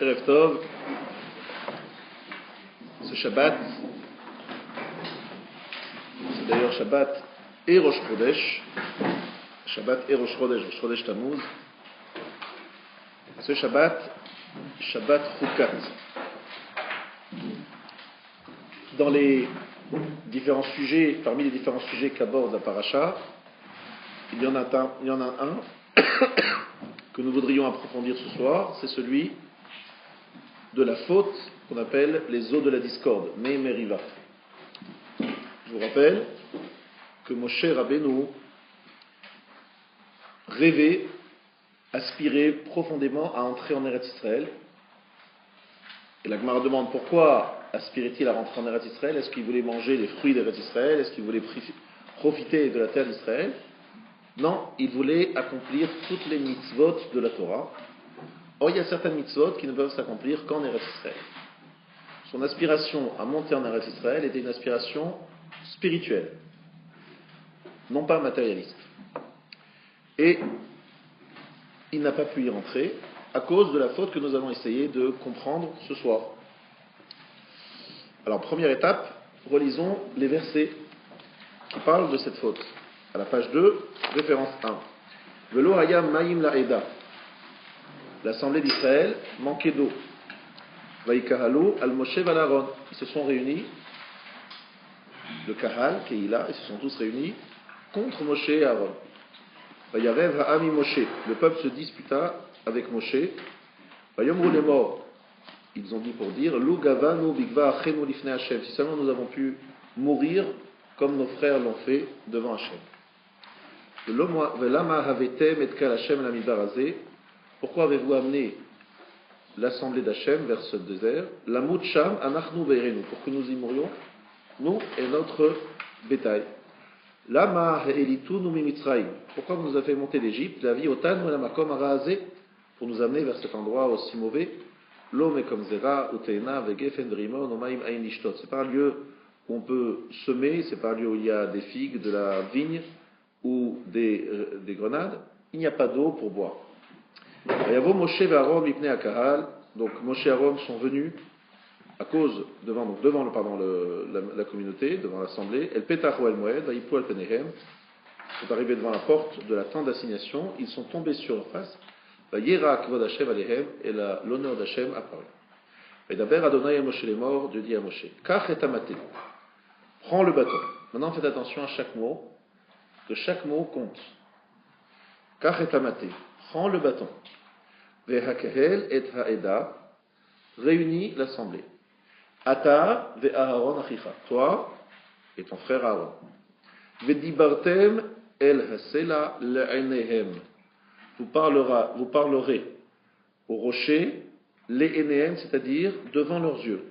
Erev Tov, ce Shabbat, c'est d'ailleurs Shabbat et Rosh Chodesh, Shabbat et Rosh Chodesh Tammuz. Ce Shabbat, Shabbat Chukat. Dans les différents sujets, parmi les différents sujets qu'aborde la paracha, il y en a un que nous voudrions approfondir ce soir, c'est celui de la faute qu'on appelle les eaux de la discorde, Mei Meriva. Je vous rappelle que Moshe Rabbeinu rêvait, aspirait profondément à entrer en Eretz Israël. Et la Gemara demande pourquoi aspirait-il à rentrer en Eretz Israël? Est-ce qu'il voulait manger les fruits d'Eretz Israël? Est-ce qu'il voulait profiter de la terre d'Israël? Non, il voulait accomplir toutes les mitzvot de la Torah. Or, il y a certaines mitzvot qui ne peuvent s'accomplir qu'en Eretz Israël. Son aspiration à monter en Eretz Israël était une aspiration spirituelle, non pas matérialiste. Et il n'a pas pu y rentrer à cause de la faute que nous allons essayer de comprendre ce soir. Alors, première étape, relisons les versets qui parlent de cette faute. À la page 2, référence 1. Velo hayam ma'im la'eda. L'assemblée d'Israël manquait d'eau. Vaïkahalu al-Moshe val-Aaron. Ils se sont réunis, le Kahal, Keila, ils se sont tous réunis contre Moshe et Aaron. Vayarev ha'ami Moshe. Le peuple se disputa avec Moshe. Vayomru les morts. Ils ont dit pour dire Lu gavanu bigva achenu lifnei Hashem. Si seulement nous avons pu mourir comme nos frères l'ont fait devant Hashem. Velama havetem et kal Hashem l'amidbar hazeh. Pourquoi avez-vous amené l'assemblée d'Hachem vers ce désert? La Mutsham anachnu ve'erenu, pour que nous y mourions, nous et notre bétail. Lama ha'elitunu mi Mitzrayim. Pourquoi vous nous avez fait monter d'Égypte? La vie otan ou la makom ha'razeh, pour nous amener vers cet endroit aussi mauvais. L'homme comme zera uteina vegefen rimon omaim ain lishtot. C'est pas un lieu où on peut semer, c'est pas un lieu où il y a des figues, de la vigne ou des grenades. Il n'y a pas d'eau pour boire. Moshe et Aaron mipnei hakahal. Donc Moshe et Aaron sont venus à cause devant la communauté, devant l'assemblée. El petachu el moed, vayipu al penehem. Ils sont arrivés devant la porte de la tente d'assignation. Ils sont tombés sur leur face. Vayera kvod Hashem alehem, et l'honneur d'Hashem apparut. Vayidaber Adonai el Moshe lemor, Dieu dit à Moshe, kach et amate. Prends le bâton. Maintenant faites attention à chaque mot, que chaque mot compte. Kach et amate. Prends le bâton. Vehakehel et haeda, réunis l'assemblée. Ata ve'aharon achicha, toi et ton frère Aaron. Vedibartem el hasela le'enehem, vous parlerez au rocher le'enehem, c'est-à-dire devant leurs yeux.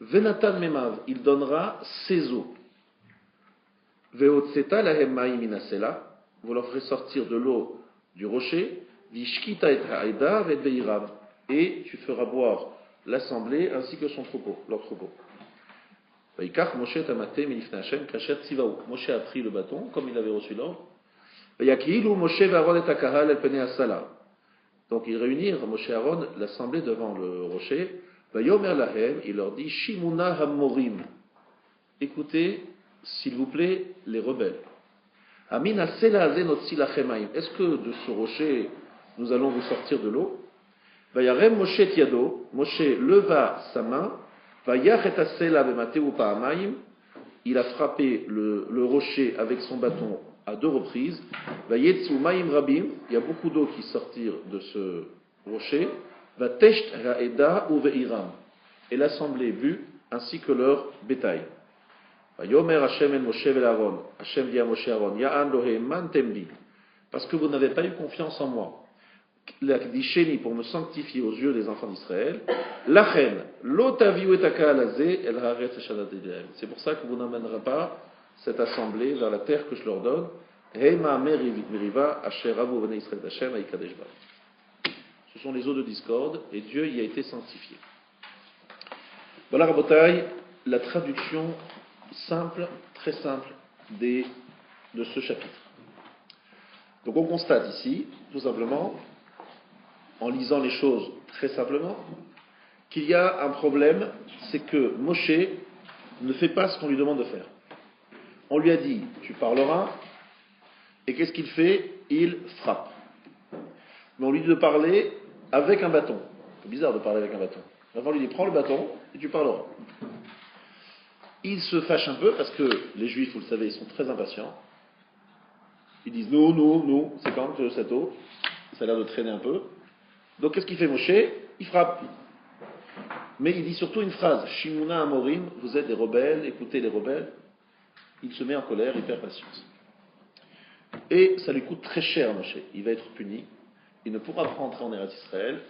Venatan memav, il donnera ses eaux. Ve'otseta lahem ma'im minasela, vous leur ferez sortir de l'eau du rocher. Vishkita et haïda vet veiram, et tu feras boire l'assemblée ainsi que son troupeau, leur troupeau. Vaikach Moshe tamate milifnei Hashem kasher tzivahu. Moshe a pris le bâton comme il avait reçu l'ordre. Vayakilu Moshe ve'Aaron et hakahal el penei hasala. Donc ils réunirent Moshe et Aaron l'assemblée devant le rocher. Vayomer lahem, il leur dit Shimuna hamorim. Écoutez, s'il vous plaît, les rebelles. Est-ce que de ce rocher, nous allons vous sortir de l'eau? Vayarem Moshe et Yado, Moshe leva sa main, Vayach et Asela bemateu pa'amayim, il a frappé le rocher avec son bâton à 2 reprises. Vayetsu ma'im rabim, il y a beaucoup d'eau qui sortirent de ce rocher. Vatesht ha'eda uveiram, et l'assemblée but ainsi que leur bétail. Vayomer Hashem el Moshe vel Aaron, Hashem dit à Moshe Aaron, Ya'an lohem man tembi, parce que vous n'avez pas eu confiance en moi. L'akdisheni, pour me sanctifier aux yeux des enfants d'Israël. Lachen, lotaviu etaka alazé el haaretz shadadidem. C'est pour ça que vous n'amènerez pas cette assemblée vers la terre que je leur donne. Heima meriva asher avu bnei Israël d'Hashem aikadesh ba. Ce sont les eaux de discorde et Dieu y a été sanctifié. Voilà, Rabotai, la traduction simple, très simple de ce chapitre. Donc on constate ici, tout simplement, en lisant les choses très simplement, qu'il y a un problème, c'est que Moshe ne fait pas ce qu'on lui demande de faire. On lui a dit, tu parleras, et qu'est-ce qu'il fait? Il frappe. Mais on lui dit de parler avec un bâton. C'est bizarre de parler avec un bâton. Avant, on lui dit, prends le bâton et tu parleras. Il se fâche un peu, parce que les Juifs, vous le savez, ils sont très impatients. Ils disent, non, c'est quand cette eau? Ça a l'air de traîner un peu. Donc qu'est-ce qu'il fait Moshe? Il frappe. Mais il dit surtout une phrase, Shimuna Amorim, vous êtes des rebelles, écoutez les rebelles. Il se met en colère, il perd patience. Et ça lui coûte très cher Moshe. Il va être puni. Il ne pourra pas rentrer en Eretz Israël.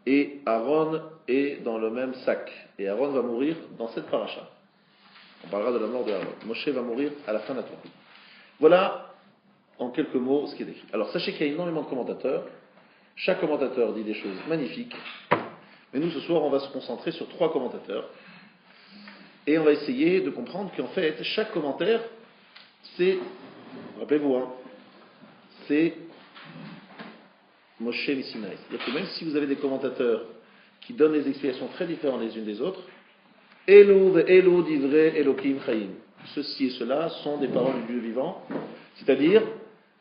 Et Aaron est dans le même sac. Et Aaron va mourir dans cette paracha. On parlera de la mort de Aaron. Moshe va mourir à la fin de la Torah. Voilà, en quelques mots, ce qui est écrit. Alors sachez qu'il y a énormément de commentateurs. Chaque commentateur dit des choses magnifiques. Mais nous, ce soir, on va se concentrer sur 3 commentateurs. Et on va essayer de comprendre qu'en fait, chaque commentaire, c'est, rappelez-vous, c'est Moshe Missinaï. C'est-à-dire que même si vous avez des commentateurs qui donnent des explications très différentes les unes des autres, Elo ve'elo divrei Elokim Chaim. Ceci et cela sont des paroles du Dieu vivant. C'est-à-dire,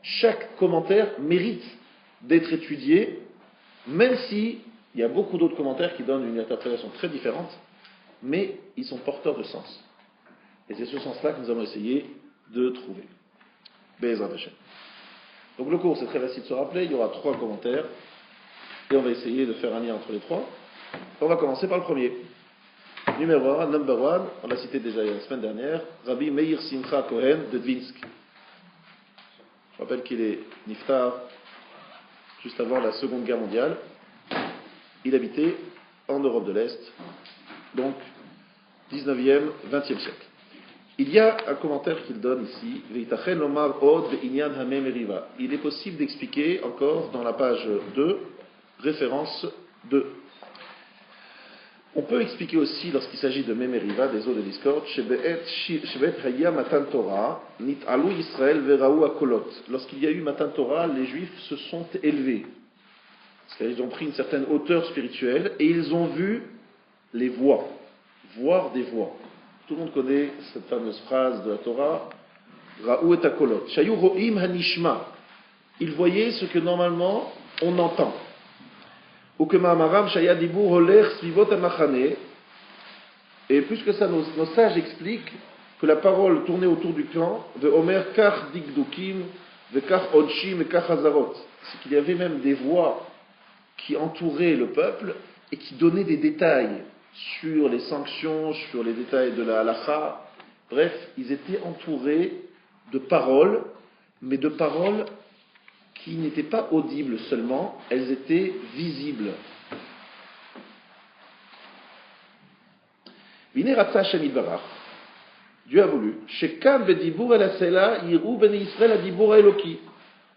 chaque commentaire mérite d'être étudié, même si il y a beaucoup d'autres commentaires qui donnent une interprétation très différente, mais ils sont porteurs de sens. Et c'est ce sens-là que nous allons essayer de trouver. Be'ezrat Hashem. Donc le cours, c'est très facile de se rappeler, il y aura 3 commentaires, et on va essayer de faire un lien entre les 3. On va commencer par le premier. Numéro 1, number 1, on l'a cité déjà la semaine dernière, Rabbi Meir Simcha Cohen de Dvinsk. Je rappelle qu'il est niftar juste avant la Seconde Guerre mondiale. Il habitait en Europe de l'Est, donc 19e, 20e siècle. Il y a un commentaire qu'il donne ici, il est possible d'expliquer encore dans la page 2, référence 2. On peut expliquer aussi, lorsqu'il s'agit de Memeriva, des eaux de discorde, lorsqu'il y a eu Matan Torah, les Juifs se sont élevés. Parce qu'ils ont pris une certaine hauteur spirituelle et ils ont vu les voix, voir des voix. Tout le monde connaît cette fameuse phrase de la Torah, Ra'u et Akolot. Shayu ro'im hanishma. Ils voyaient ce que normalement on entend. Ou que Ma'amaram Shaya Dibur Holer Svivot Amachane. Et plus que ça, nos sages expliquent que la parole tournait autour du clan de Omer Kach Digdukim, de Kach Odshim et Kach Hazarot. C'est qu'il y avait même des voix qui entouraient le peuple et qui donnaient des détails sur les sanctions, sur les détails de la halacha. Bref, ils étaient entourés de paroles, mais de paroles qui n'étaient pas audibles seulement, elles étaient visibles. Dieu a voulu.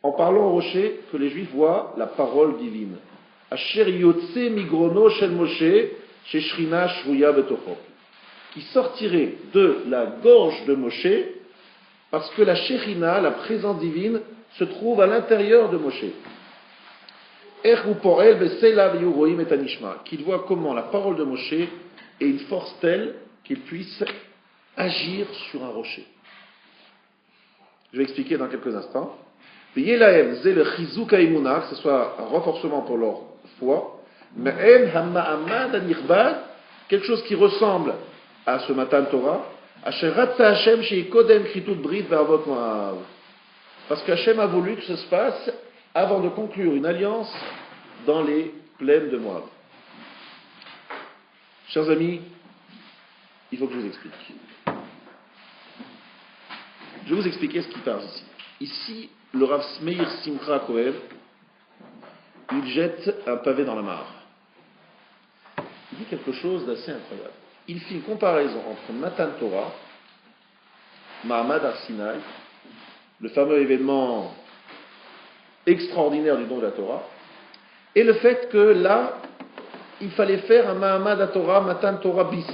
En parlant au rocher, que les Juifs voient la parole divine. Qui sortirait de la gorge de Moshe, parce que la Shekhinah, la présence divine, se trouve à l'intérieur de Moshe. Qu'il voit comment la parole de Moshe est une force telle qu'il puisse agir sur un rocher. Je vais expliquer dans quelques instants. V'yelahem zé le chizuk ha'emunah, que ce soit un renforcement pour leur foi, mais en hama'amad anirbad, quelque chose qui ressemble à ce Matan Torah, asher ratza Hashem she'ikodem chitut brit ve'avot Moav. Parce qu'Hachem a voulu que ce se passe avant de conclure une alliance dans les plaines de Moab. Chers amis, il faut que je vous explique. Je vais vous expliquer ce qui passe ici. Ici, le Rav Meir Simcha Kohen, il jette un pavé dans la mare. Il dit quelque chose d'assez incroyable. Il fait une comparaison entre Matan Torah, Mahamad Har Sinai, le fameux événement extraordinaire du don de la Torah, et le fait que là, il fallait faire un Mahamad Torah, Matan Torah bis.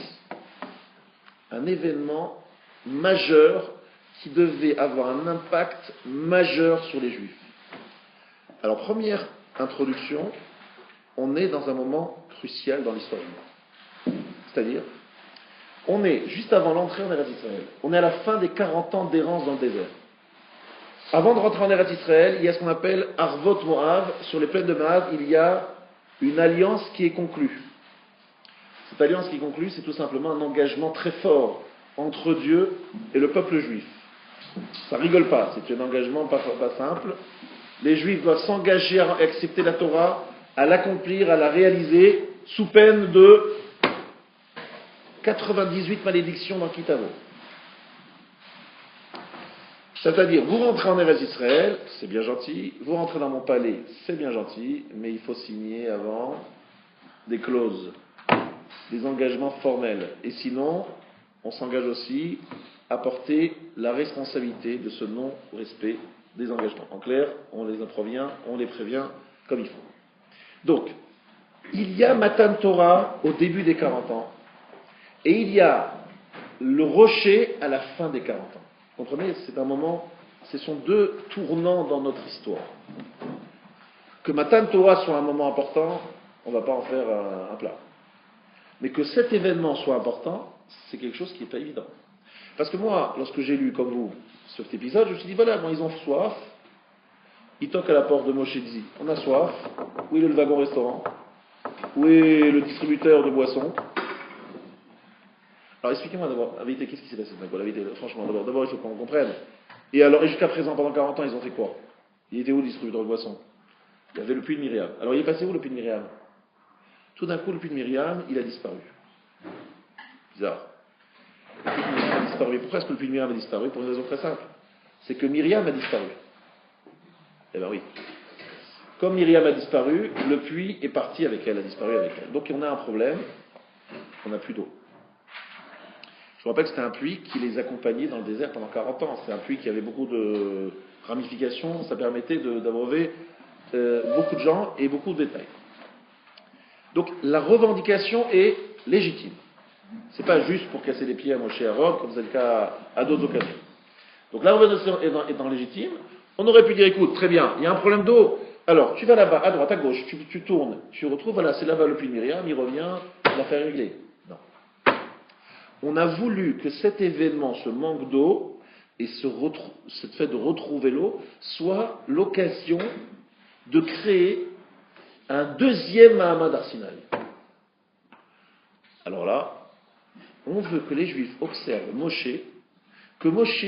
Un événement majeur qui devait avoir un impact majeur sur les Juifs. Alors, première introduction, on est dans un moment crucial dans l'histoire du monde. C'est-à-dire, on est juste avant l'entrée en Eretz Israël. On est à la fin des 40 ans d'errance dans le désert. Avant de rentrer en Eretz Israël, il y a ce qu'on appelle Arvot Moav. Sur les plaines de Moav, il y a une alliance qui est conclue. Cette alliance qui est conclue, c'est tout simplement un engagement très fort entre Dieu et le peuple juif. Ça rigole pas, c'est un engagement pas simple. Les Juifs doivent s'engager à accepter la Torah, à l'accomplir, à la réaliser, sous peine de 98 malédictions dans Kitavo. C'est-à-dire, vous rentrez en Eretz Israël, c'est bien gentil, vous rentrez dans mon palais, c'est bien gentil, mais il faut signer avant des clauses, des engagements formels. Et sinon, on s'engage aussi à porter la responsabilité de ce non-respect des engagements. En clair, on les prévient comme il faut. Donc, il y a Matan Torah au début des 40 ans, et il y a le rocher à la fin des 40 ans. Vous comprenez, c'est un moment, ce sont deux tournants dans notre histoire. Que Matan Torah soit un moment important, on ne va pas en faire un plat. Mais que cet événement soit important, c'est quelque chose qui n'est pas évident. Parce que moi, lorsque j'ai lu, comme vous, cet épisode, je me suis dit, voilà, bon, ils ont soif, ils toquent à la porte de Moshe Dzi. On a soif, où est le wagon restaurant? Où est le distributeur de boissons? Alors expliquez-moi d'abord, la vérité, qu'est-ce qui s'est passé? La vérité, franchement, d'abord, il faut qu'on comprenne. Et jusqu'à présent, pendant 40 ans, ils ont fait quoi? Il était où le distributeur de boissons? Il y avait le puits de Myriam. Alors il est passé où le puits de Myriam? Tout d'un coup, le puits de Myriam, il a disparu. Bizarre. Le puits de Myriam a disparu. Pourquoi est-ce que le puits de Myriam a disparu? Pour une raison très simple. C'est que Myriam a disparu. Eh bien oui. Comme Myriam a disparu, le puits est parti avec elle, a disparu avec elle. Donc on a un problème, on n'a plus d'eau. Je vous rappelle que c'était un puits qui les accompagnait dans le désert pendant 40 ans. C'était un puits qui avait beaucoup de ramifications, ça permettait d'abreuver beaucoup de gens et beaucoup de bétail. Donc la revendication est légitime. C'est pas juste pour casser les pieds à Moshe et Aaron, comme c'est le cas à d'autres occasions. Donc la revendication est légitime. On aurait pu dire, écoute, très bien, il y a un problème d'eau. Alors, tu vas là-bas, à droite, à gauche, tu tournes, tu retrouves, voilà, c'est là-bas le puits de Myriam, il revient, l'affaire est réglée. Non. On a voulu que cet événement, ce manque d'eau, et ce fait de retrouver l'eau, soit l'occasion de créer un deuxième Mahamad Har Sinai. Alors là, on veut que les Juifs observent Moshe, que Moshe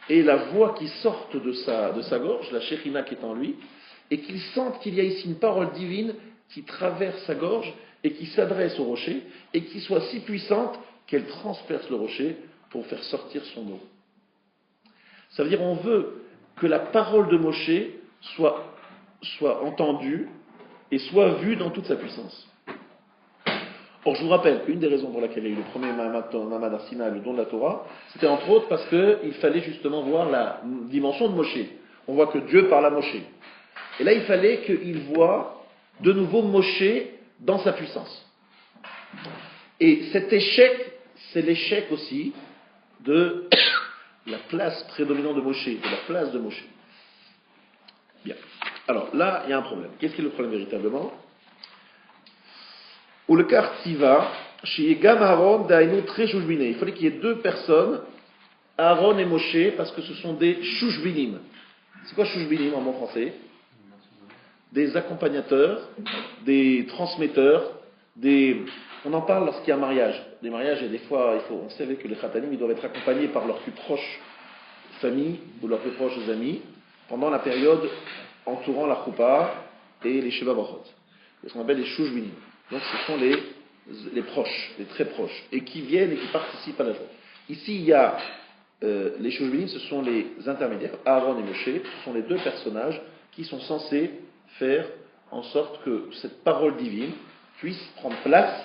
ait la voix qui sorte de sa gorge, la Shekhinah qui est en lui, et qu'il sente qu'il y a ici une parole divine qui traverse sa gorge et qui s'adresse au rocher, et qui soit si puissante qu'elle transperce le rocher pour faire sortir son eau. Ça veut dire on veut que la parole de Moshe soit entendue et soit vue dans toute sa puissance. Or, je vous rappelle qu'une des raisons pour laquelle il y a eu le premier Mahamad Har Sinai, le don de la Torah, c'était entre autres parce qu'il fallait justement voir la dimension de Moshe. On voit que Dieu parle à Moshe. Et là, il fallait qu'il voie de nouveau Moshe dans sa puissance. Et cet échec, c'est l'échec aussi de la place prédominante de Moshe, de la place de Moshe. Bien. Alors là, il y a un problème. Qu'est-ce qui est le problème véritablement? Ou le Kartiva, chez Gam Aaron, Dainu, très Joujbiné. Il fallait qu'il y ait deux personnes Aaron et Moshe, parce que ce sont des chouchbinim. C'est quoi chouchbinim en bon français? Des accompagnateurs, des transmetteurs, on en parle lorsqu'il y a un mariage. Les mariages, et des fois, on savait que les khatanim, ils doivent être accompagnés par leurs plus proches familles ou leurs plus proches amis pendant la période entourant la choupa et les sheva brachot. Ce qu'on appelle les chouchbinim. Donc ce sont les proches, les très proches, et qui viennent et qui participent à la joie. Ici, il y a les chouchbinim, ce sont les intermédiaires, Aaron et Moshe, ce sont les deux personnages qui sont censés faire en sorte que cette parole divine puisse prendre place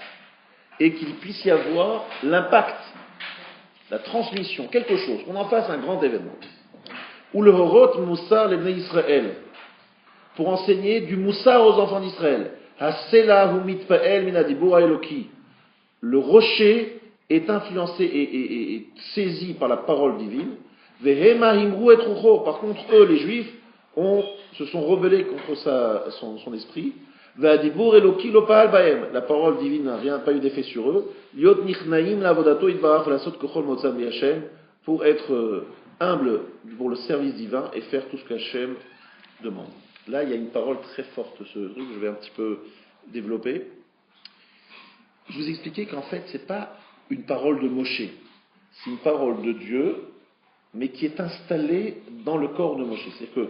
et qu'il puisse y avoir l'impact, la transmission, quelque chose, qu'on en fasse un grand événement. Ou le Horot Moussar l'Ebné Israël, pour enseigner du Moussar aux enfants d'Israël. Le rocher est influencé et saisi par la parole divine. Par contre, eux, les Juifs, se sont rebellés contre son esprit. La parole divine n'a pas eu d'effet sur eux. Pour être humble pour le service divin et faire tout ce qu'Hachem demande. Là, il y a une parole très forte, ce truc, je vais un petit peu développer. Je vous expliquais qu'en fait, ce n'est pas une parole de Moshe, c'est une parole de Dieu, mais qui est installée dans le corps de Moshe. C'est que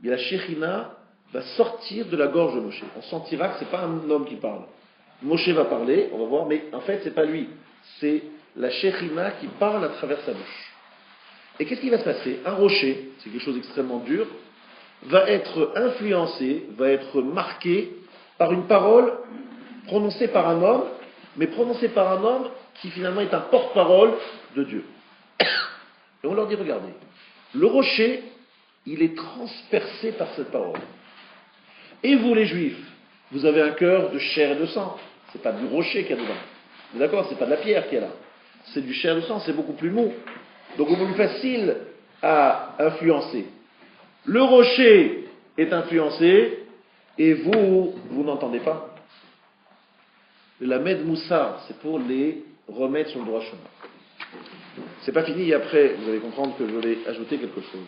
la Shekhinah va sortir de la gorge de Moshe. On sentira que ce n'est pas un homme qui parle. Moshe va parler, on va voir, mais en fait, ce n'est pas lui. C'est la Shekhinah qui parle à travers sa bouche. Et qu'est-ce qui va se passer? Un rocher, c'est quelque chose d'extrêmement dur, va être influencé, va être marqué par une parole prononcée par un homme, mais prononcée par un homme qui finalement est un porte-parole de Dieu. Et on leur dit, regardez, le rocher, il est transpercé par cette parole. Et vous les Juifs, vous avez un cœur de chair et de sang. C'est pas du rocher qu'il y a dedans. Vous êtes d'accord? C'est pas de la pierre qu'il y a là. C'est du chair et de sang, c'est beaucoup plus mou. Donc beaucoup plus facile à influencer. Le rocher est influencé et vous n'entendez pas. Le Lamed Moussar, c'est pour les remettre sur le droit chemin. C'est pas fini et après, vous allez comprendre que je vais ajouter quelque chose.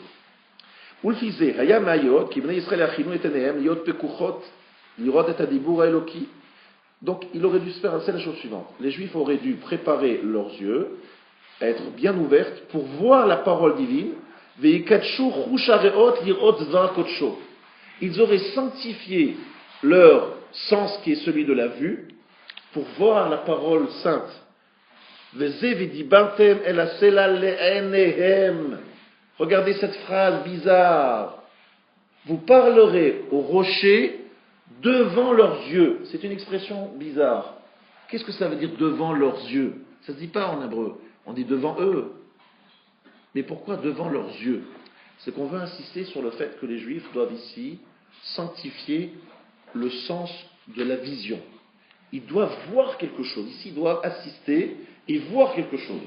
Donc, il aurait dû se faire la chose suivante. Les Juifs auraient dû préparer leurs yeux, à être bien ouvertes pour voir la parole divine. Ils auraient sanctifié leur sens qui est celui de la vue pour voir la parole sainte. Regardez cette phrase bizarre. Vous parlerez au rocher devant leurs yeux. C'est une expression bizarre. Qu'est-ce que ça veut dire devant leurs yeux? Ça ne se dit pas en hébreu. On dit devant eux. Mais pourquoi devant leurs yeux? C'est qu'on veut insister sur le fait que les Juifs doivent ici sanctifier le sens de la vision. Ils doivent voir quelque chose. Ici, ils doivent assister et voir quelque chose.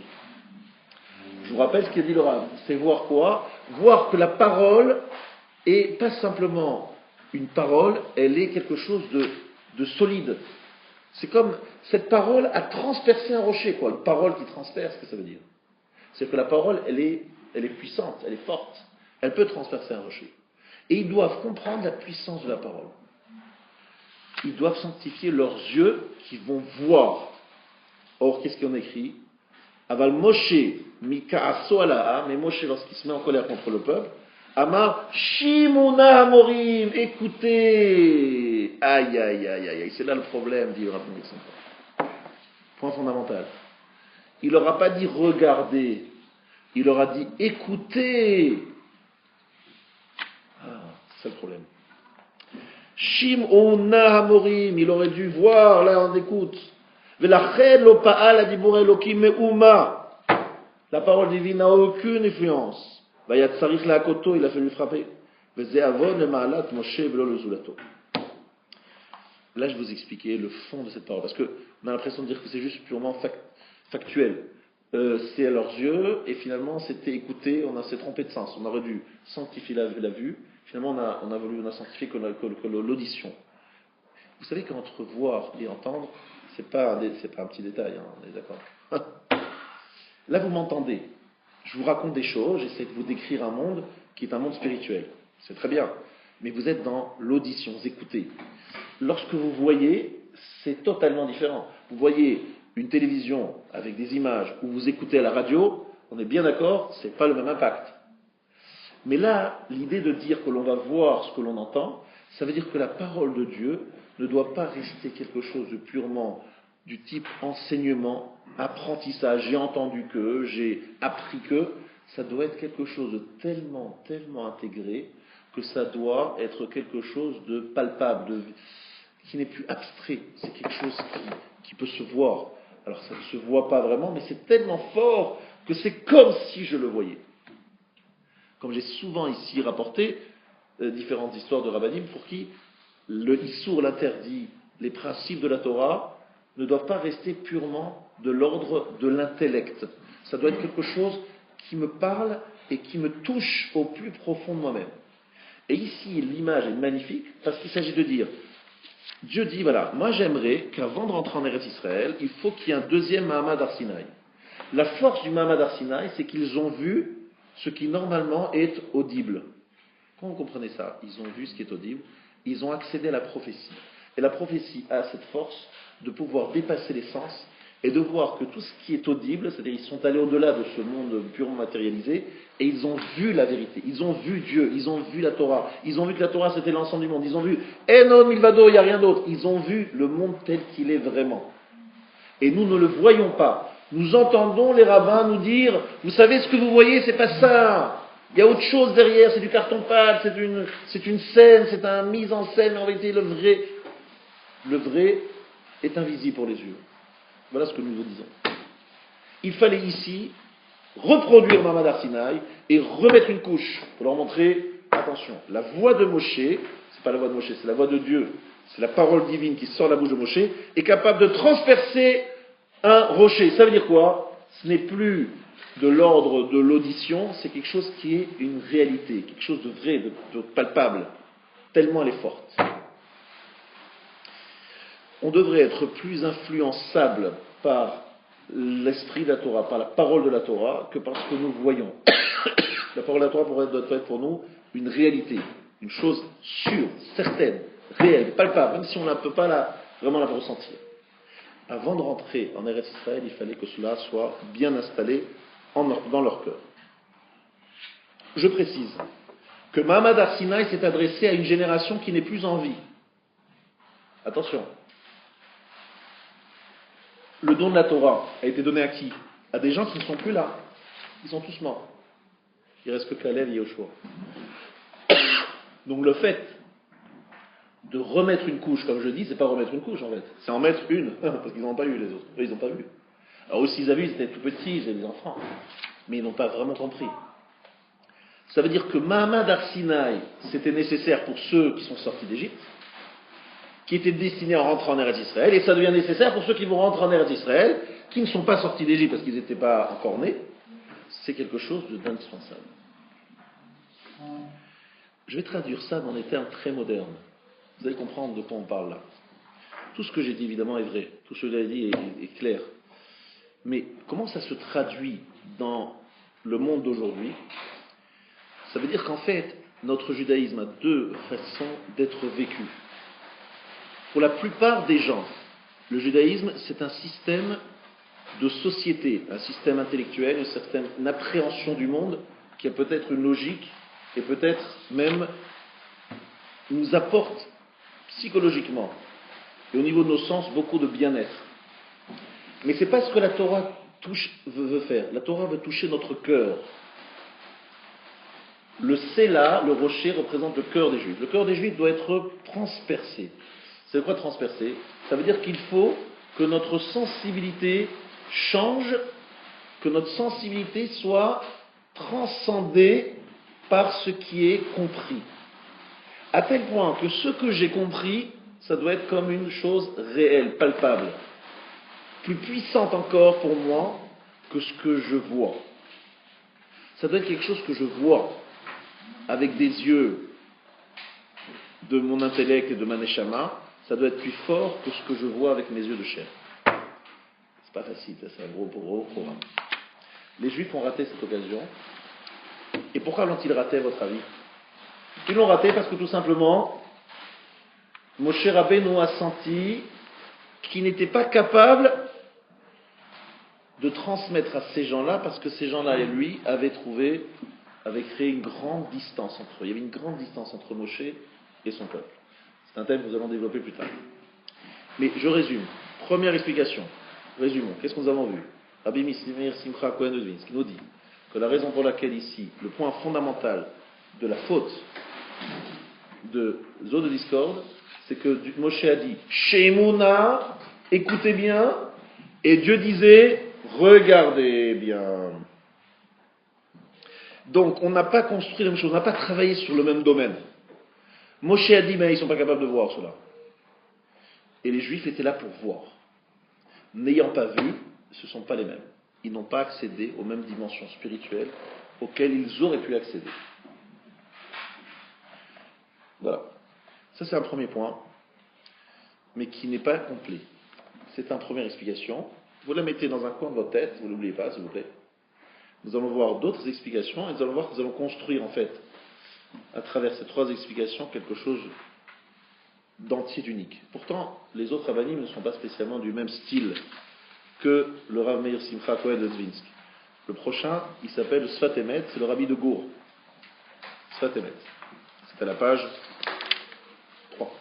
Je vous rappelle ce qu'a dit le Rav. C'est voir quoi? Voir que la parole est pas simplement une parole, elle est quelque chose de solide. C'est comme cette parole a transpercé un rocher, quoi. Une parole qui transperce, qu'est-ce que ça veut dire? C'est que la parole, elle est puissante, elle est forte. Elle peut transpercer un rocher. Et ils doivent comprendre la puissance de la parole. Ils doivent sanctifier leurs yeux qui vont voir. Or, qu'est-ce qu'on écrit? Aval Moshe mika'aso ala'a, mais Moshe, lorsqu'il se met en colère contre le peuple, Amar Shimona Hamorim, écoutez. Aïe, aïe, aïe, aïe, c'est là le problème, dit le Rav Nicson. Point fondamental. Il leur a pas dit regardez, il leur a dit écoutez. Ah, c'est ça le problème. Shimona Hamorim, il aurait dû voir, là on écoute. Velachel lo pa'al adibur Elokim me'uma. La parole divine n'a aucune influence. Vayatzarich la'akoto, il a fallu frapper. Veze'avon le'ma'alat Moshe velo lezulato. Là, je vous expliquais le fond de cette parole, parce qu'on a l'impression de dire que c'est juste purement factuel. C'est à leurs yeux, et finalement, c'était écouté, on s'est trompé de sens. On aurait dû sanctifier la vue. Finalement, on a sanctifié que l'audition. Vous savez qu'entre voir et entendre, c'est pas un petit détail, hein, on est d'accord. Là, vous m'entendez. Je Je vous raconte des choses, j'essaie de vous décrire un monde qui est un monde spirituel. C'est très bien. Mais vous êtes dans l'audition, vous écoutez. Lorsque vous voyez, c'est totalement différent. Vous voyez une télévision avec des images ou vous écoutez à la radio, on est bien d'accord, ce n'est pas le même impact. Mais là, l'idée de dire que l'on va voir ce que l'on entend, ça veut dire que la parole de Dieu ne doit pas rester quelque chose de purement du type enseignement, apprentissage, j'ai entendu que, j'ai appris que, ça doit être quelque chose de tellement, tellement intégré que ça doit être quelque chose de palpable, qui n'est plus abstrait, c'est quelque chose qui peut se voir. Alors ça ne se voit pas vraiment, mais c'est tellement fort que c'est comme si je le voyais. Comme j'ai souvent ici rapporté différentes histoires de rabbinim pour qui le issour, l'interdit, les principes de la Torah ne doivent pas rester purement de l'ordre de l'intellect. Ça doit être quelque chose qui me parle et qui me touche au plus profond de moi-même. Et ici, l'image est magnifique parce qu'il s'agit de dire, Dieu dit, voilà, moi j'aimerais qu'avant de rentrer en Eretz Israël, il faut qu'il y ait un deuxième Mahamad Har Sinaï. La force du Mahamad Har Sinaï, c'est qu'ils ont vu ce qui normalement est audible. Quand vous comprenez ça, ils ont vu ce qui est audible, ils ont accédé à la prophétie. Et la prophétie a cette force de pouvoir dépasser les sens et de voir que tout ce qui est audible, c'est-à-dire ils sont allés au-delà de ce monde purement matérialisé, et ils ont vu la vérité, ils ont vu Dieu, ils ont vu la Torah, ils ont vu que la Torah c'était l'ensemble du monde, ils ont vu Enon Milvado, il n'y a rien d'autre, ils ont vu le monde tel qu'il est vraiment. Et nous ne le voyons pas. Nous entendons les rabbins nous dire, vous savez ce que vous voyez, c'est pas ça. Il y a autre chose derrière, c'est du carton-pâte, c'est une scène, c'est une mise en scène, en vérité le vrai est invisible pour les yeux. Voilà ce que nous vous disons. Il fallait ici reproduire Mahamad Har Sinaï et remettre une couche pour leur montrer, attention, la voix de Moshe, c'est pas la voix de Moshe, c'est la voix de Dieu, c'est la parole divine qui sort de la bouche de Moshe, est capable de transpercer un rocher. Ça veut dire quoi? Ce n'est plus de l'ordre de l'audition, c'est quelque chose qui est une réalité, quelque chose de vrai, de palpable, tellement elle est forte. On devrait être plus influençable par l'esprit de la Torah, par la parole de la Torah, que par ce que nous voyons. La parole de la Torah doit être pour nous une réalité, une chose sûre, certaine, réelle, palpable, même si on ne peut pas vraiment la ressentir. Avant de rentrer en Eretz Israël, il fallait que cela soit bien installé dans leur cœur. Je précise que Mahamad Har Sinaï s'est adressé à une génération qui n'est plus en vie. Attention. Le don de la Torah a été donné à qui? À des gens qui ne sont plus là. Ils sont tous morts. Il ne reste que Caleb et Yoshua. Donc le fait de remettre une couche, comme je dis, c'est pas remettre une couche en fait. C'est en mettre une, parce qu'ils n'ont pas eu les autres. Eux, ils n'ont pas vu. Alors aussi, ils avaient vu, ils étaient tout petits, ils avaient des enfants. Mais ils n'ont pas vraiment compris. Ça veut dire que Mahamad Har Sinaï, c'était nécessaire pour ceux qui sont sortis d'Égypte, qui étaient destinés à rentrer en Eretz Israël, et ça devient nécessaire pour ceux qui vont rentrer en Eretz Israël, qui ne sont pas sortis d'Égypte parce qu'ils n'étaient pas encore nés. C'est quelque chose d'indispensable. Je vais traduire ça dans des termes très modernes. Vous allez comprendre de quoi on parle là. Tout ce que j'ai dit, évidemment, est vrai. Tout ce que j'ai dit est clair. Mais comment ça se traduit dans le monde d'aujourd'hui? Ça veut dire qu'en fait, notre judaïsme a deux façons d'être vécu. Pour la plupart des gens, le judaïsme, c'est un système de société, un système intellectuel, une certaine appréhension du monde qui a peut-être une logique et peut-être même nous apporte psychologiquement et au niveau de nos sens beaucoup de bien-être. Mais ce n'est pas ce que la Torah veut faire. La Torah veut toucher notre cœur. Le Séla, le rocher, représente le cœur des Juifs. Le cœur des Juifs doit être transpercé. C'est quoi transpercer? Ça veut dire qu'il faut que notre sensibilité change, que notre sensibilité soit transcendée par ce qui est compris. À tel point que ce que j'ai compris, ça doit être comme une chose réelle, palpable, plus puissante encore pour moi que ce que je vois. Ça doit être quelque chose que je vois avec des yeux de mon intellect et de ma neshama. Ça doit être plus fort que ce que je vois avec mes yeux de chair. C'est pas facile, ça, c'est un gros programme. Les Juifs ont raté cette occasion. Et pourquoi l'ont-ils raté, à votre avis? Ils l'ont raté parce que tout simplement, Moshe Rabbeinu a senti qu'il n'était pas capable de transmettre à ces gens-là, parce que ces gens-là et lui avaient créé une grande distance entre eux. Il y avait une grande distance entre Moshe et son peuple. C'est un thème que nous allons développer plus tard. Mais je résume. Première explication. Résumons. Qu'est-ce que nous avons vu? Rabbi Meir Simcha Cohen de Dvinsk nous dit que la raison pour laquelle ici, le point fondamental de la faute de Zo de discorde, c'est que Moshe a dit Shemuna, écoutez bien, et Dieu disait regardez bien. Donc on n'a pas construit la même chose, on n'a pas travaillé sur le même domaine. Moshe a dit mais ils ne sont pas capables de voir cela. Et les Juifs étaient là pour voir. N'ayant pas vu, ce ne sont pas les mêmes. Ils n'ont pas accédé aux mêmes dimensions spirituelles auxquelles ils auraient pu accéder. Voilà. Ça, c'est un premier point, mais qui n'est pas complet. C'est une première explication. Vous la mettez dans un coin de votre tête, vous ne l'oubliez pas, s'il vous plaît. Nous allons voir d'autres explications, et nous allons voir que nous allons construire, en fait, à travers ces trois explications, quelque chose d'entier, d'unique. Pourtant, les autres rabbinim ne sont pas spécialement du même style que le Rav Meir Simcha Cohen de Dvinsk. Le prochain, il s'appelle le Sfat Emet, c'est le rabbi de Gour. Sfat Emet. C'est à la page 3.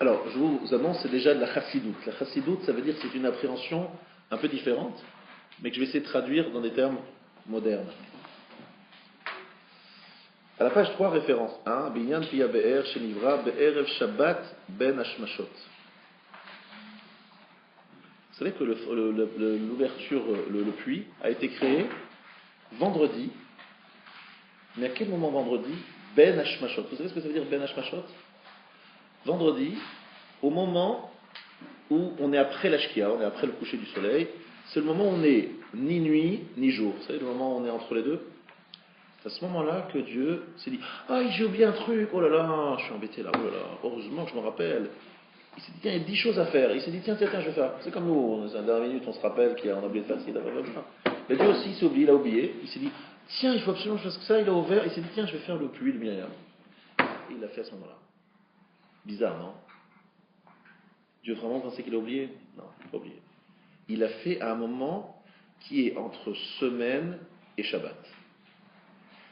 Alors, je vous annonce, c'est déjà de la chassidoute. La chassidoute, ça veut dire que c'est une appréhension un peu différente, mais que je vais essayer de traduire dans des termes modernes. À la page 3, référence 1, Binyan Pia Be'er Shenivra Be'erev Shabbat Ben Hashmashot. Vous savez que l'ouverture, le puits, a été créé vendredi. Mais à quel moment vendredi? Ben Hashmashot. Vous savez ce que ça veut dire Ben Hashmashot? Vendredi, au moment où on est après la Shkia, on est après le coucher du soleil, c'est le moment où on n'est ni nuit ni jour. Vous savez, le moment où on est entre les deux? C'est à ce moment-là que Dieu s'est dit j'ai oublié un truc, oh là là, je suis embêté là, oh là là, heureusement que je me rappelle. Il s'est dit tiens, il y a 10 choses à faire. Il s'est dit tiens, je vais faire. C'est comme nous, dans la dernière minute, on se rappelle qu'on a oublié de faire ci, mais Dieu aussi s'est oublié, il a oublié. Il s'est dit tiens, il faut absolument que je fasse ça, il a ouvert, il s'est dit tiens, je vais faire le puits de Myriam. Et il l'a fait à ce moment-là. Bizarre, non? Dieu vraiment pensait qu'il a oublié? Non, il n'a pas oublié. Il l'a fait à un moment qui est entre semaine et Shabbat.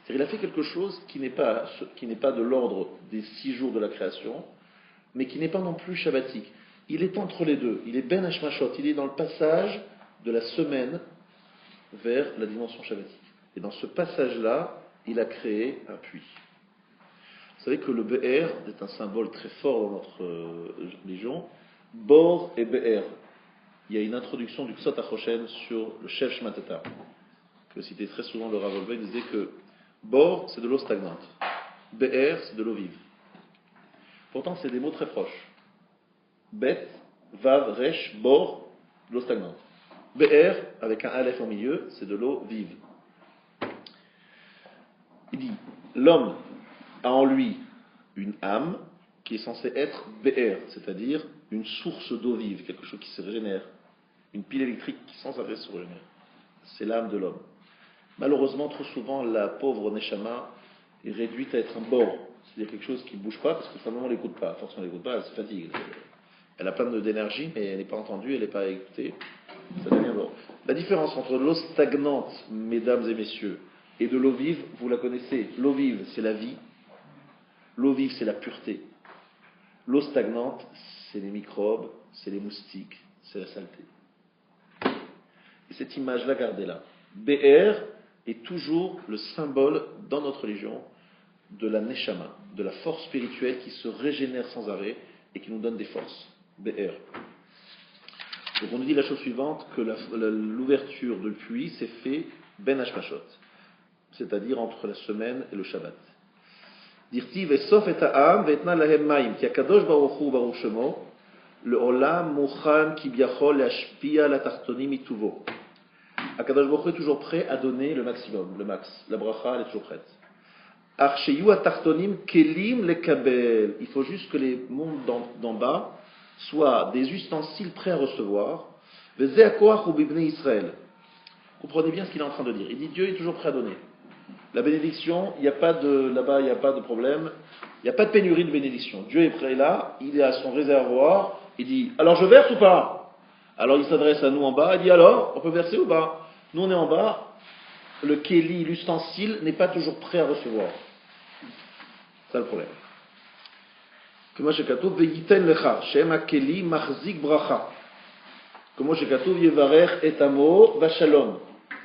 C'est-à-dire, il a fait quelque chose qui n'est pas de l'ordre des 6 jours de la création, mais qui n'est pas non plus shabbatique. Il est entre les deux. Il est ben hashmashot. Il est dans le passage de la semaine vers la dimension shabbatique. Et dans ce passage-là, il a créé un puits. Vous savez que le Be'er est un symbole très fort dans notre religion. Bor et Be'er. Il y a une introduction du Ksot HaChoshen sur le Chef Shmatata, que citait très souvent le Rav Wolbe. Il disait que Bor, c'est de l'eau stagnante. Be'er, c'est de l'eau vive. Pourtant, c'est des mots très proches. Bet, Vav, Resh, Bor, de l'eau stagnante. Be'er, avec un Aleph au milieu, c'est de l'eau vive. Il dit, l'homme a en lui une âme qui est censée être Be'er, c'est-à-dire une source d'eau vive, quelque chose qui se régénère, une pile électrique qui sans arrêt se régénère. C'est l'âme de l'homme. Malheureusement, trop souvent, la pauvre Neshama est réduite à être un bord, c'est-à-dire quelque chose qui ne bouge pas parce que simplement on ne l'écoute pas. Forcément, on ne l'écoute pas, elle se fatigue. Elle a plein d'énergie, mais elle n'est pas entendue, elle n'est pas écoutée. Ça devient bord. La différence entre l'eau stagnante, mesdames et messieurs, et de l'eau vive, vous la connaissez. L'eau vive, c'est la vie. L'eau vive, c'est la pureté. L'eau stagnante, c'est les microbes, c'est les moustiques, c'est la saleté. Et cette image-là, gardez-la. BR est toujours le symbole dans notre religion de la neshama, de la force spirituelle qui se régénère sans arrêt et qui nous donne des forces. BR. Donc on nous dit la chose suivante, que l'ouverture de puits s'est fait ben hashmashot, c'est-à-dire entre la semaine et le Shabbat. Dirtiv esof et ha'am ve'etna lahem ma'im ki hakadosh baruch hu baruch shemo le'olam mochan ki biachol le'ashpia la tartonim mituvo. Hakadosh baruch hu est toujours prêt à donner le maximum, le max. La bracha, elle est toujours prête. Archeyu atartonim kelim lekabel. Il faut juste que les mondes d'en bas soient des ustensiles prêts à recevoir. Vezeh hakoach hu bibnei Israël. Comprenez bien ce qu'il est en train de dire. Il dit Dieu est toujours prêt à donner. La bénédiction, il n'y a pas de là-bas, il n'y a pas de problème. Il n'y a pas de pénurie de bénédiction. Dieu est prêt là, il est à son réservoir. Il dit alors je verse ou pas? Alors il s'adresse à nous en bas. Il dit alors on peut verser ou pas? Nous on est en bas. Le kéli, l'ustensile, n'est pas toujours prêt à recevoir. C'est ça le problème. Comment shekatuv veyiten lecha shem hakeli machzik bracha. Comment shekatuv yevarech et amo v'shalom.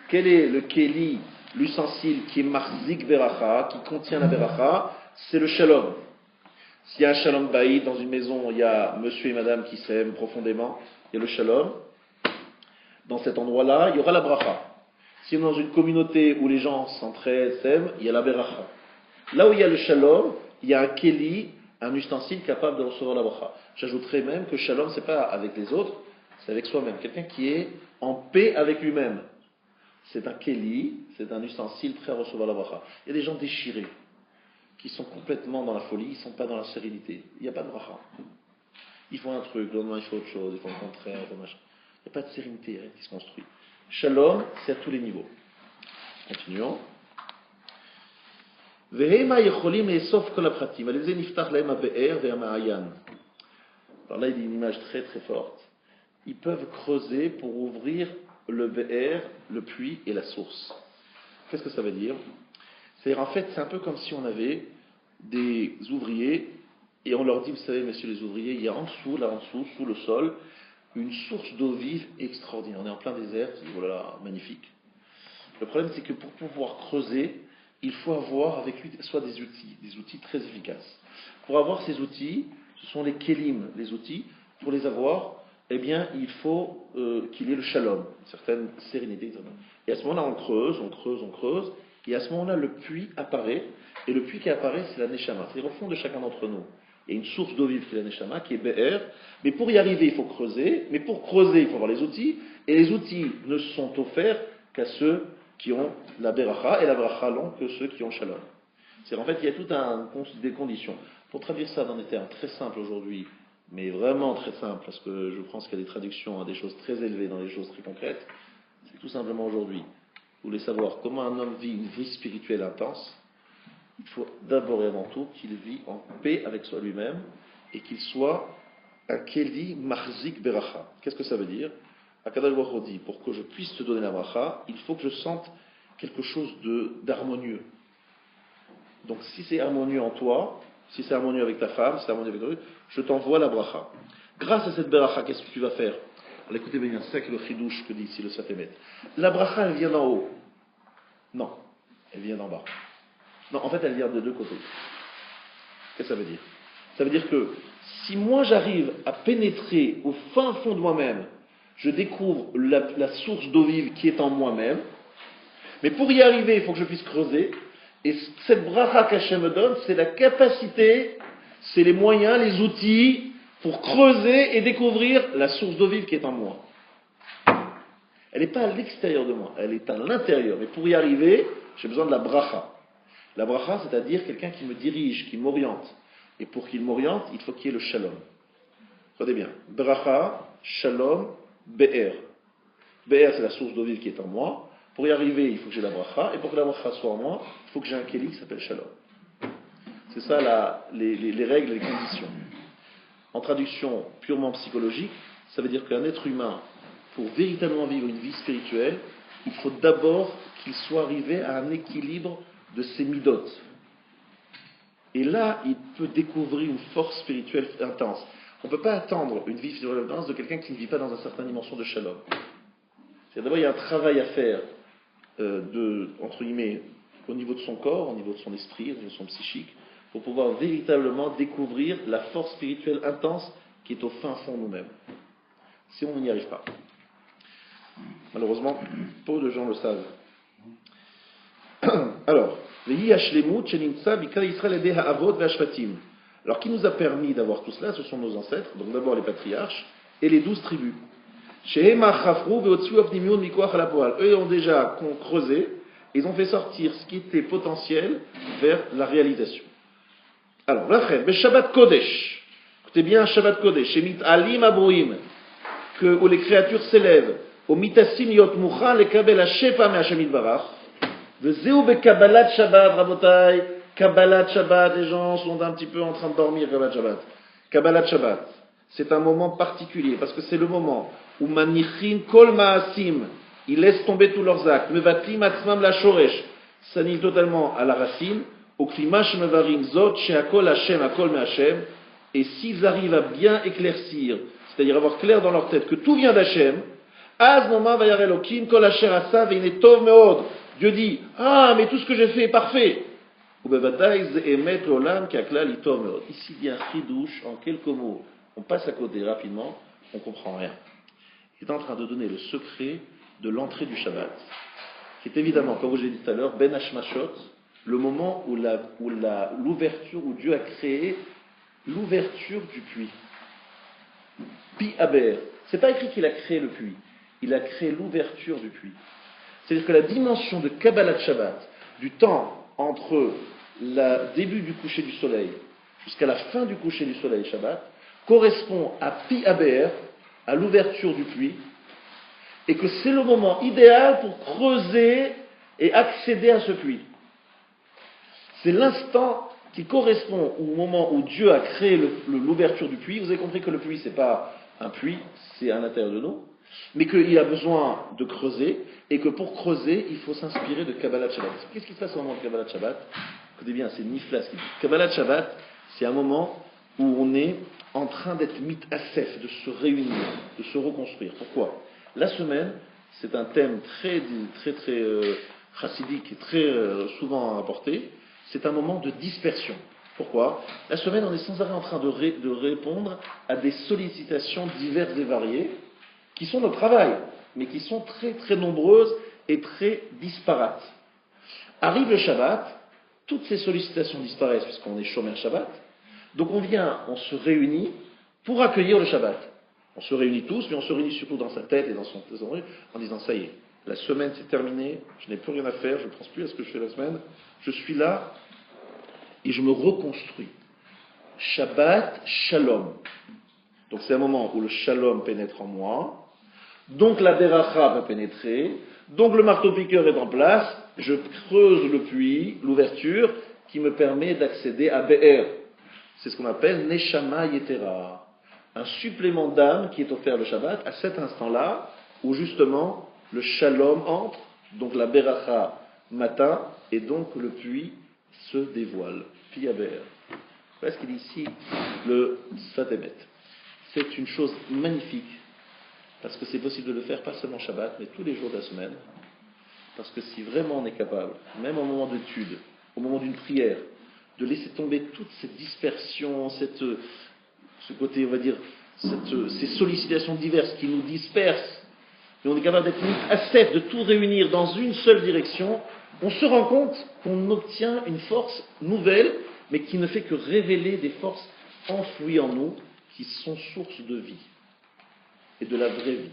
Quel est le kéli, l'ustensile qui est machzik beracha, qui contient la beracha? C'est le shalom. S'il y a un shalom baïd dans une maison, il y a monsieur et madame qui s'aiment profondément, il y a le shalom. Dans cet endroit-là, il y aura la bracha. Si on est dans une communauté où les gens s'entraident, s'aiment, il y a la beracha. Là où il y a le shalom, il y a un kéli, un ustensile capable de recevoir la bracha. J'ajouterais même que shalom, c'est pas avec les autres, c'est avec soi-même. Quelqu'un qui est en paix avec lui-même. C'est un kéli, c'est un ustensile prêt à recevoir la bracha. Il y a des gens déchirés, qui sont complètement dans la folie, ils ne sont pas dans la sérénité. Il n'y a pas de bracha. Ils font un truc, le lendemain ils font autre chose, ils font le contraire, ils font machin. Il n'y a pas de sérénité qui se construit. Shalom, c'est à tous les niveaux. Continuons. Alors là, il y a une image très très forte. Ils peuvent creuser pour ouvrir le be'er, le puits et la source. Qu'est-ce que ça veut dire? C'est-à-dire, en fait, c'est un peu comme si on avait des ouvriers et on leur dit, vous savez, messieurs les ouvriers, il y a en dessous, là en dessous, sous le sol, une source d'eau vive extraordinaire. On est en plein désert, oh là là, magnifique. Le problème, c'est que pour pouvoir creuser, il faut avoir avec lui soit des outils très efficaces. Pour avoir ces outils, ce sont les kélim, les outils. Pour les avoir, eh bien, il faut qu'il y ait le shalom, une certaine sérénité. Et à ce moment-là, on creuse, et à ce moment-là, le puits apparaît. Et le puits qui apparaît, c'est la neshama. C'est au fond de chacun d'entre nous. Il y a une source d'eau vive qui est la neshama, qui est be'er. Mais pour y arriver, il faut creuser. Mais pour creuser, il faut avoir les outils. Et les outils ne sont offerts qu'à ceux qui ont la beracha, et la beracha l'ont que ceux qui ont shalom. C'est en fait, il y a tout des conditions. Pour traduire ça dans des termes très simples aujourd'hui, mais vraiment très simples, parce que je pense qu'il y a des traductions à des choses très élevées dans des choses très concrètes, c'est tout simplement aujourd'hui. Vous voulez savoir comment un homme vit une vie spirituelle intense, il faut d'abord et avant tout qu'il vit en paix avec soi lui-même, et qu'il soit un keli marzik beracha. Qu'est-ce que ça veut dire? Akadosh Baruch Hu dit, pour que je puisse te donner la bracha, il faut que je sente quelque chose d'harmonieux. Donc si c'est harmonieux en toi, si c'est harmonieux avec ta femme, si c'est harmonieux avec toi, je t'envoie la bracha. Grâce à cette bracha, qu'est-ce que tu vas faire? Alors écoutez bien, c'est ça que le chidouche que dit ici le Safemet. La bracha, elle vient d'en haut. Non, elle vient d'en bas. Non, en fait, elle vient de deux côtés. Qu'est-ce que ça veut dire? Ça veut dire que si moi j'arrive à pénétrer au fin fond de moi-même, je découvre la source d'eau vive qui est en moi-même, mais pour y arriver, il faut que je puisse creuser, et cette bracha qu'Hachem me donne, c'est la capacité, c'est les moyens, les outils, pour creuser et découvrir la source d'eau vive qui est en moi. Elle n'est pas à l'extérieur de moi, elle est à l'intérieur, mais pour y arriver, j'ai besoin de la bracha. La bracha, c'est-à-dire quelqu'un qui me dirige, qui m'oriente. Et pour qu'il m'oriente, il faut qu'il y ait le shalom. Regardez bien. Bracha, shalom, be'er. Be'er, c'est la source d'eau vive qui est en moi. Pour y arriver, il faut que j'ai la bracha. Et pour que la bracha soit en moi, il faut que j'ai un kéli qui s'appelle shalom. C'est ça les règles et les conditions. En traduction purement psychologique, ça veut dire qu'un être humain, pour véritablement vivre une vie spirituelle, il faut d'abord qu'il soit arrivé à un équilibre de ses midot. Et là, il peut découvrir une force spirituelle intense. On ne peut pas attendre une vie spirituelle intense de quelqu'un qui ne vit pas dans une certaine dimension de shalom. C'est d'abord, il y a un travail à faire, entre guillemets, au niveau de son corps, au niveau de son esprit, au niveau de son psychique, pour pouvoir véritablement découvrir la force spirituelle intense qui est au fin fond de nous-mêmes. Si on n'y arrive pas. Malheureusement, peu de gens le savent. Alors, alors, qui nous a permis d'avoir tout cela? Ce sont nos ancêtres, donc d'abord les patriarches et les 12 tribus. Eux ont déjà creusé, ils ont fait sortir ce qui était potentiel vers la réalisation. Alors, Shabbat Kodesh, Écoutez bien, Shabbat Kodesh, Shemit Alim Abrouim, où les créatures s'élèvent, au Mitasim Yot Mouchan, les Kabel Hashefa Me Hashem Yitbarach, Vezeu Be Kabbalat Shabbat, Rabotai, Kabbalat Shabbat, les gens sont un petit peu en train de dormir, Kabbalat Shabbat. Kabbalat Shabbat, c'est un moment particulier, parce que c'est le moment où Manichin Kol Ma'asim, ils laissent tomber tous leurs actes, Mevatlim Atzmam La Shoresh, s'annihilent totalement à la racine, au Klimash Mevarim Zot, Sheakol Hashem, Akol Me Hashem, et s'ils arrivent à bien éclaircir, c'est-à-dire avoir clair dans leur tête que tout vient d'Hachem, Az Moma Vayar Elokim, Kol Asher Asa, Veine Tov Meod. Dieu dit, ah, mais tout ce que j'ai fait est parfait. Ici, il y a un chidouche en quelques mots. On passe à côté rapidement, on ne comprend rien. Il est en train de donner le secret de l'entrée du Shabbat, qui est évidemment, comme je l'ai dit tout à l'heure, Ben Hashmashot, le moment où l'ouverture, où Dieu a créé l'ouverture du puits. Pi Aber. C'est pas écrit qu'il a créé le puits, il a créé l'ouverture du puits. C'est-à-dire que la dimension de Kabbalat Shabbat, du temps entre le début du coucher du soleil jusqu'à la fin du coucher du soleil Shabbat, correspond à Pi Aber, à l'ouverture du puits, et que c'est le moment idéal pour creuser et accéder à ce puits. C'est l'instant qui correspond au moment où Dieu a créé l'ouverture du puits. Vous avez compris que le puits, ce n'est pas un puits, c'est à l'intérieur de nous, mais qu'il a besoin de creuser, et que pour creuser, il faut s'inspirer de Kabbalat Shabbat. Qu'est-ce qui se passe au moment de Kabbalat Shabbat? Écoutez bien, c'est Nifla ce qu'il dit. Kabbalat Shabbat, c'est un moment où on est en train d'être mit asef, de se réunir, de se reconstruire. Pourquoi? La semaine, c'est un thème très chassidique et très souvent apporté. C'est un moment de dispersion. Pourquoi? La semaine, on est sans arrêt en train de répondre à des sollicitations diverses et variées, qui sont notre travail, mais qui sont très très nombreuses et très disparates. Arrive le Shabbat, toutes ces sollicitations disparaissent puisqu'on est Shomer Shabbat, donc on se réunit pour accueillir le Shabbat. On se réunit tous, mais on se réunit surtout dans sa tête et dans son thésaurier en disant ça y est, la semaine c'est terminé, je n'ai plus rien à faire, je ne pense plus à ce que je fais la semaine, je suis là et je me reconstruis. Shabbat, Shalom. Donc c'est un moment où le Shalom pénètre en moi, donc la Beracha va pénétrer, donc le marteau-piqueur est en place, je creuse le puits, l'ouverture, qui me permet d'accéder à Be'er. C'est ce qu'on appelle Neshama Yetera, un supplément d'âme qui est offert le Shabbat à cet instant-là, où justement le Shalom entre, donc la Beracha matin, et donc le puits se dévoile. Puis à Be'er. Voilà ce qu'il dit ici, le Sfat Emet. C'est une chose magnifique, parce que c'est possible de le faire pas seulement Shabbat, mais tous les jours de la semaine. Parce que si vraiment on est capable, même au moment d'étude, au moment d'une prière, de laisser tomber toute cette dispersion, ce côté, on va dire, ces sollicitations diverses qui nous dispersent, et on est capable d'être mis à sept, de tout réunir dans une seule direction, on se rend compte qu'on obtient une force nouvelle, mais qui ne fait que révéler des forces enfouies en nous, qui sont source de vie, et de la vraie vie.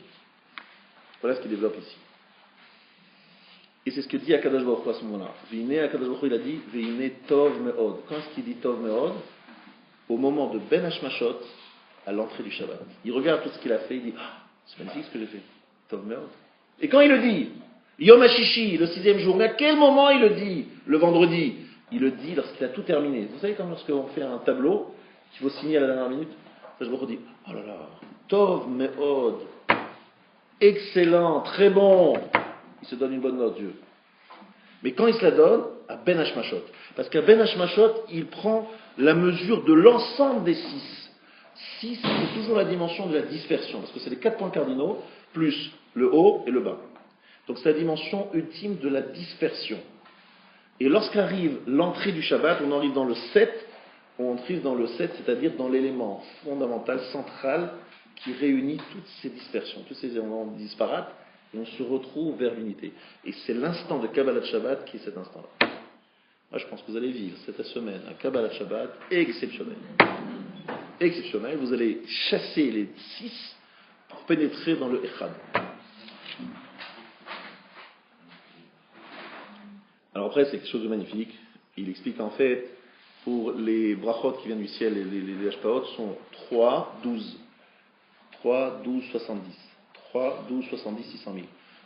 Voilà ce qu'il développe ici. Et c'est ce que dit Akadosh Baruch Hu à ce moment-là. V'hinei, Akadosh Baruch Hu, il a dit V'hinei tov me'od. Quand est-ce qu'il dit tov me'od? Au moment de Ben Hashmashot, à l'entrée du Shabbat. Il regarde tout ce qu'il a fait, il dit ah, c'est magnifique ce que j'ai fait. Tov me'od. Et quand il le dit, Yom HaShishi, le 6e jour, mais à quel moment il le dit? Le vendredi. Il le dit lorsqu'il a tout terminé. Vous savez, comme lorsqu'on fait un tableau, qu'il faut signer à la dernière minute, Akadosh Baruch Hu dit oh là là, tov me'od. Excellent, très bon. Il se donne une bonne note, Dieu. Mais quand il se la donne, à Ben Hashmashot. Parce qu'à Ben Hashmashot, il prend la mesure de l'ensemble des 6. 6, c'est toujours la dimension de la dispersion. Parce que c'est les 4 points cardinaux, plus le haut et le bas. Donc c'est la dimension ultime de la dispersion. Et lorsqu'arrive l'entrée du Shabbat, on arrive dans le 7, on arrive dans le 7, c'est-à-dire dans l'élément fondamental, central, qui réunit toutes ces dispersions, tous ces éléments disparates, et on se retrouve vers l'unité. Et c'est l'instant de Kabbalat Shabbat qui est cet instant-là. Moi, je pense que vous allez vivre cette semaine un Kabbalat Shabbat exceptionnel. Exceptionnel. Vous allez chasser les 6 pour pénétrer dans le Echad. Alors après, c'est quelque chose de magnifique. Il explique en fait, pour les brachot qui viennent du ciel et les hashpaot sont 3, 12. 3, 12, 70. 3, 12, 70, 600 000.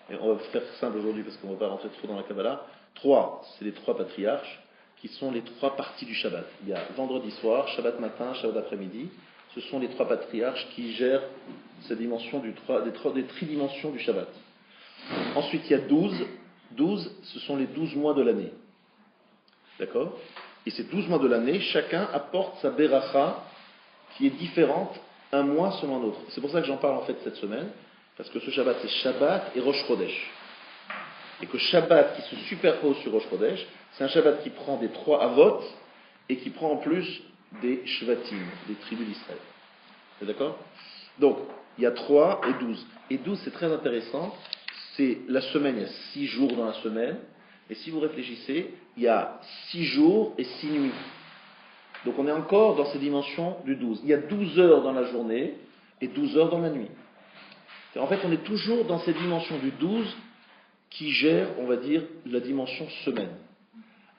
Et on va faire simple aujourd'hui parce qu'on ne va pas rentrer trop dans la Kabbalah. 3, c'est les 3 patriarches qui sont les 3 parties du Shabbat. Il y a vendredi soir, Shabbat matin, Shabbat après-midi. Ce sont les 3 patriarches qui gèrent cette dimension des tridimensions du Shabbat. Ensuite, il y a 12. 12, ce sont les 12 mois de l'année. D'accord? Et ces 12 mois de l'année, chacun apporte sa beracha qui est différente un mois selon un autre. C'est pour ça que j'en parle en fait cette semaine, parce que ce Shabbat c'est Shabbat et Rosh Chodesh. Et que Shabbat qui se superpose sur Rosh Chodesh, c'est un Shabbat qui prend des 3 avot et qui prend en plus des shvatim, des tribus d'Israël. C'est d'accord? Donc, il y a 3 et 12. Et 12 c'est très intéressant, c'est la semaine, il y a 6 jours dans la semaine, et si vous réfléchissez, il y a 6 jours et 6 nuits. Donc on est encore dans ces dimensions du 12. Il y a 12 heures dans la journée et 12 heures dans la nuit. En fait, on est toujours dans ces dimensions du 12 qui gèrent, on va dire, la dimension semaine.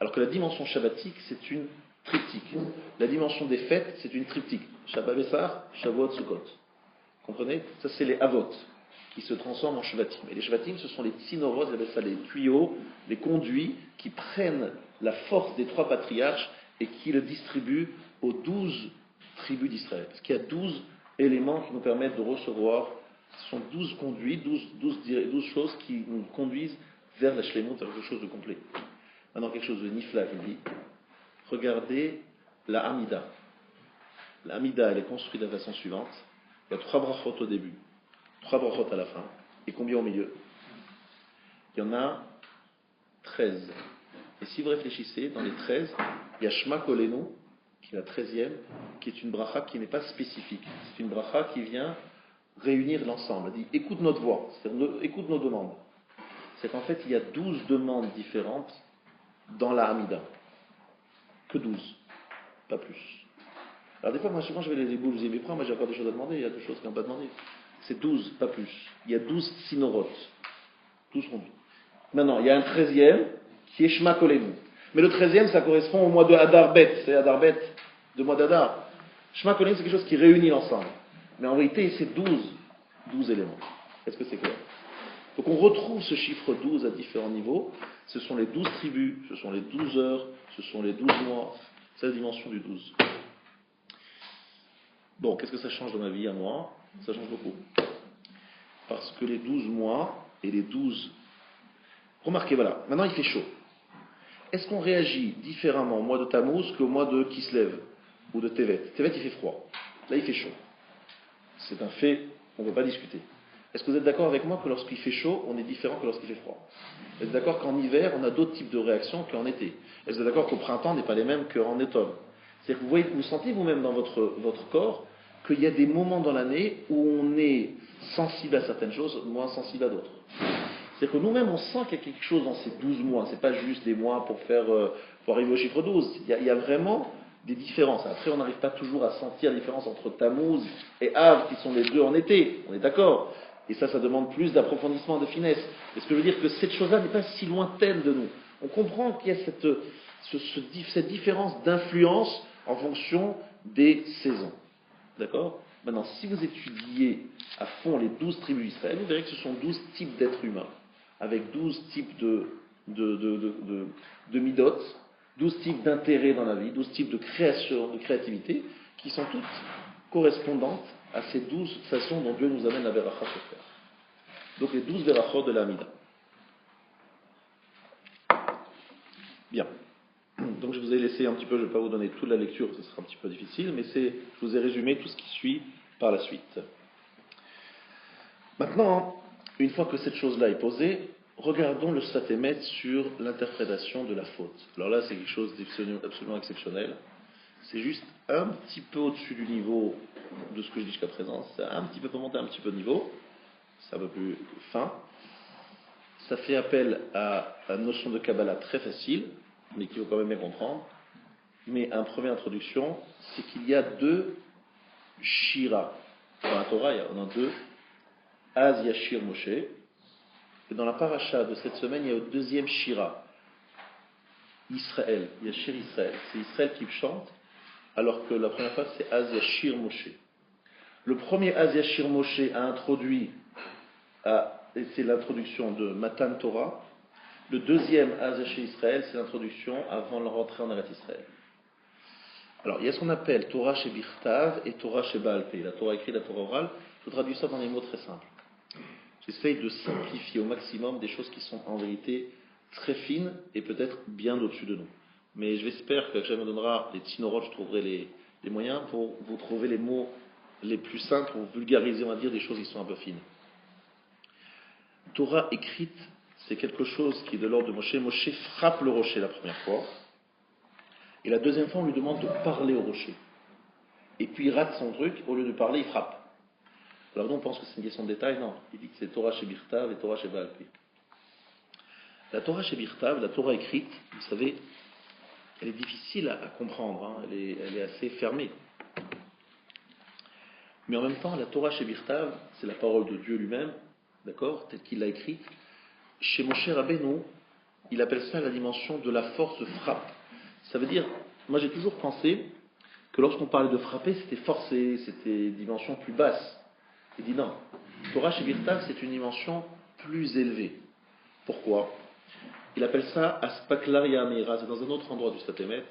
Alors que la dimension shabbatique, c'est une triptyque. La dimension des fêtes, c'est une triptyque. Shabbat Bessar, Shavuot, Sukkot. Comprenez? Ça, c'est les avot qui se transforment en shvatim. Et les shvatim, ce sont les tsinoros, ils appellent ça les tuyaux, les conduits qui prennent la force des 3 patriarches et qui le distribuent aux 12 tribus d'Israël. Parce qu'il y a 12 éléments qui nous permettent de recevoir. Ce sont 12 conduits, 12 choses qui nous conduisent vers la shlemut, vers quelque chose de complet. Maintenant, quelque chose de nifla qui dit, regardez la Hamida. La Hamida, elle est construite de la façon suivante. Il y a 3 brachot au début, 3 brachot à la fin. Et combien au milieu? Il y en a 13. Et si vous réfléchissez, dans les 13, il y a Shema Kolenu, qui est la 13e, qui est une bracha qui n'est pas spécifique. C'est une bracha qui vient réunir l'ensemble. Elle dit, écoute notre voix, c'est-à-dire écoute nos demandes. C'est qu'en fait, il y a 12 demandes différentes dans la Hamida. Que 12, pas plus. Alors des fois, moi je vais les boules, je dis, mais prends, moi j'ai encore des choses à demander, il y a des choses qui n'ont pas demandé. C'est 12, pas plus. Il y a 12 sinorotes. 12 conduits. Maintenant, il y a un 13e qui est Shema Kolenu. Mais le 13e, ça correspond au mois de Hadar Bet. C'est Hadar Bet, de mois d'Hadar. Shema Kolenu, c'est quelque chose qui réunit l'ensemble. Mais en vérité, c'est 12 éléments. Est-ce que c'est clair? Donc on retrouve ce chiffre 12 à différents niveaux. Ce sont les 12 tribus, ce sont les 12 heures, ce sont les 12 mois. C'est la dimension du 12. Bon, qu'est-ce que ça change dans ma vie à moi? Ça change beaucoup. Parce que les 12 mois et les 12... Remarquez, voilà, maintenant il fait chaud. Est-ce qu'on réagit différemment au mois de Tammuz qu'au mois de Kislev ou de Tevet? Tevet, il fait froid. Là, il fait chaud. C'est un fait, on ne peut pas discuter. Est-ce que vous êtes d'accord avec moi que lorsqu'il fait chaud, on est différent que lorsqu'il fait froid? Est-ce que vous êtes d'accord qu'en hiver, on a d'autres types de réactions qu'en été? Est-ce que vous êtes d'accord qu'au printemps, on n'est pas les mêmes qu'en automne? C'est-à-dire que vous sentez vous-même dans votre corps qu'il y a des moments dans l'année où on est sensible à certaines choses, moins sensible à d'autres. C'est-à-dire que nous-mêmes, on sent qu'il y a quelque chose dans ces 12 mois. Ce n'est pas juste des mois pour arriver au chiffre 12. Il y a vraiment des différences. Après, on n'arrive pas toujours à sentir la différence entre Tammuz et Av, qui sont les deux en été. On est d'accord. Et ça demande plus d'approfondissement, de finesse. Et ce que je veux dire, que cette chose-là n'est pas si lointaine de nous. On comprend qu'il y a cette différence d'influence en fonction des saisons. D'accord? Maintenant, si vous étudiez à fond les 12 tribus d'Israël, vous verrez que ce sont 12 types d'êtres humains, avec 12 types de midot, 12 types d'intérêts dans la vie, 12 types de création, de créativité, qui sont toutes correspondantes à ces 12 façons dont Dieu nous amène la Beracha sur terre. Donc les 12 Berachot de la Hamida. Bien. Donc je vous ai laissé un petit peu, je ne vais pas vous donner toute la lecture, ce sera un petit peu difficile, mais je vous ai résumé tout ce qui suit par la suite. Maintenant, une fois que cette chose-là est posée, regardons le Satémet sur l'interprétation de la faute. Alors là, c'est quelque chose d'absolument exceptionnel. C'est juste un petit peu au-dessus du niveau de ce que je dis jusqu'à présent. C'est un petit peu pour monter un petit peu de niveau. C'est un peu plus fin. Ça fait appel à une notion de Kabbalah très facile, mais qu'il faut quand même bien comprendre. Mais en première introduction, c'est qu'il y a 2 Shira. Dans la Torah, il y en a 2. Az Yashir Moshe. Et dans la paracha de cette semaine, il y a le 2e Shira. Israël. Yashir Israël. C'est Israël qui chante, alors que la première fois, c'est Az Yashir Moshe. Le premier Az Yashir Moshe a introduit, et c'est l'introduction de Matan Torah. Le deuxième Az Yashir Israël, c'est l'introduction avant la rentrée en Eretz Israël. Alors, il y a ce qu'on appelle Torah chez Birtav et Torah chez Baal Peh. La Torah écrite, la Torah orale. Je traduis ça dans des mots très simples. J'essaye de simplifier au maximum des choses qui sont en vérité très fines et peut-être bien au-dessus de nous. Mais j'espère que Hachem me donnera les tsinorotes, je trouverai les moyens pour vous trouver les mots les plus simples, pour vulgariser, on va dire, des choses qui sont un peu fines. Torah écrite, c'est quelque chose qui est de l'ordre de Moshe. Moshe frappe le rocher la première fois. Et la deuxième fois, on lui demande de parler au rocher. Et puis il rate son truc, au lieu de parler, il frappe. Alors nous, on pense que c'est une question de détail. Non, il dit que c'est Torah chez Birtav et Torah chez Baal Peh. La Torah chez Birtav, la Torah écrite, vous savez, elle est difficile à comprendre, hein. Elle est assez fermée. Mais en même temps, la Torah chez Birtav, c'est la parole de Dieu lui-même, d'accord, telle qu'il l'a écrite. Chez Moshe Rabbeinu, il appelle ça la dimension de la force de frappe. Ça veut dire, moi j'ai toujours pensé que lorsqu'on parlait de frapper, c'était forcer, c'était une dimension plus basse. Il dit non, Torah chez Birtav, c'est une dimension plus élevée. Pourquoi? Il appelle ça Aspaklaria Meira, c'est dans un autre endroit du Statemet.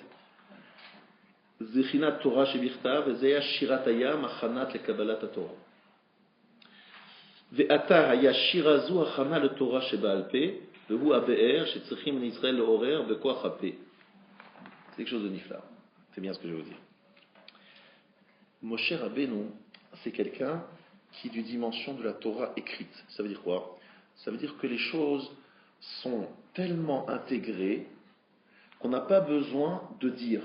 Zechinat Torah chez Birtav, Zeya Shirataya Machanat le Kabbalat Torah. Ve'ata haya shirazu achana le Torah chez Baal Peh, vehu abe'er, chez Tzrichim en Israël le horer, bekoach hapeh. C'est quelque chose de nifla. C'est bien ce que je veux dire. Moshe Rabbeinu, c'est quelqu'un qui est d'une dimension de la Torah écrite. Ça veut dire quoi? Ça veut dire que les choses sont tellement intégrées qu'on n'a pas besoin de dire.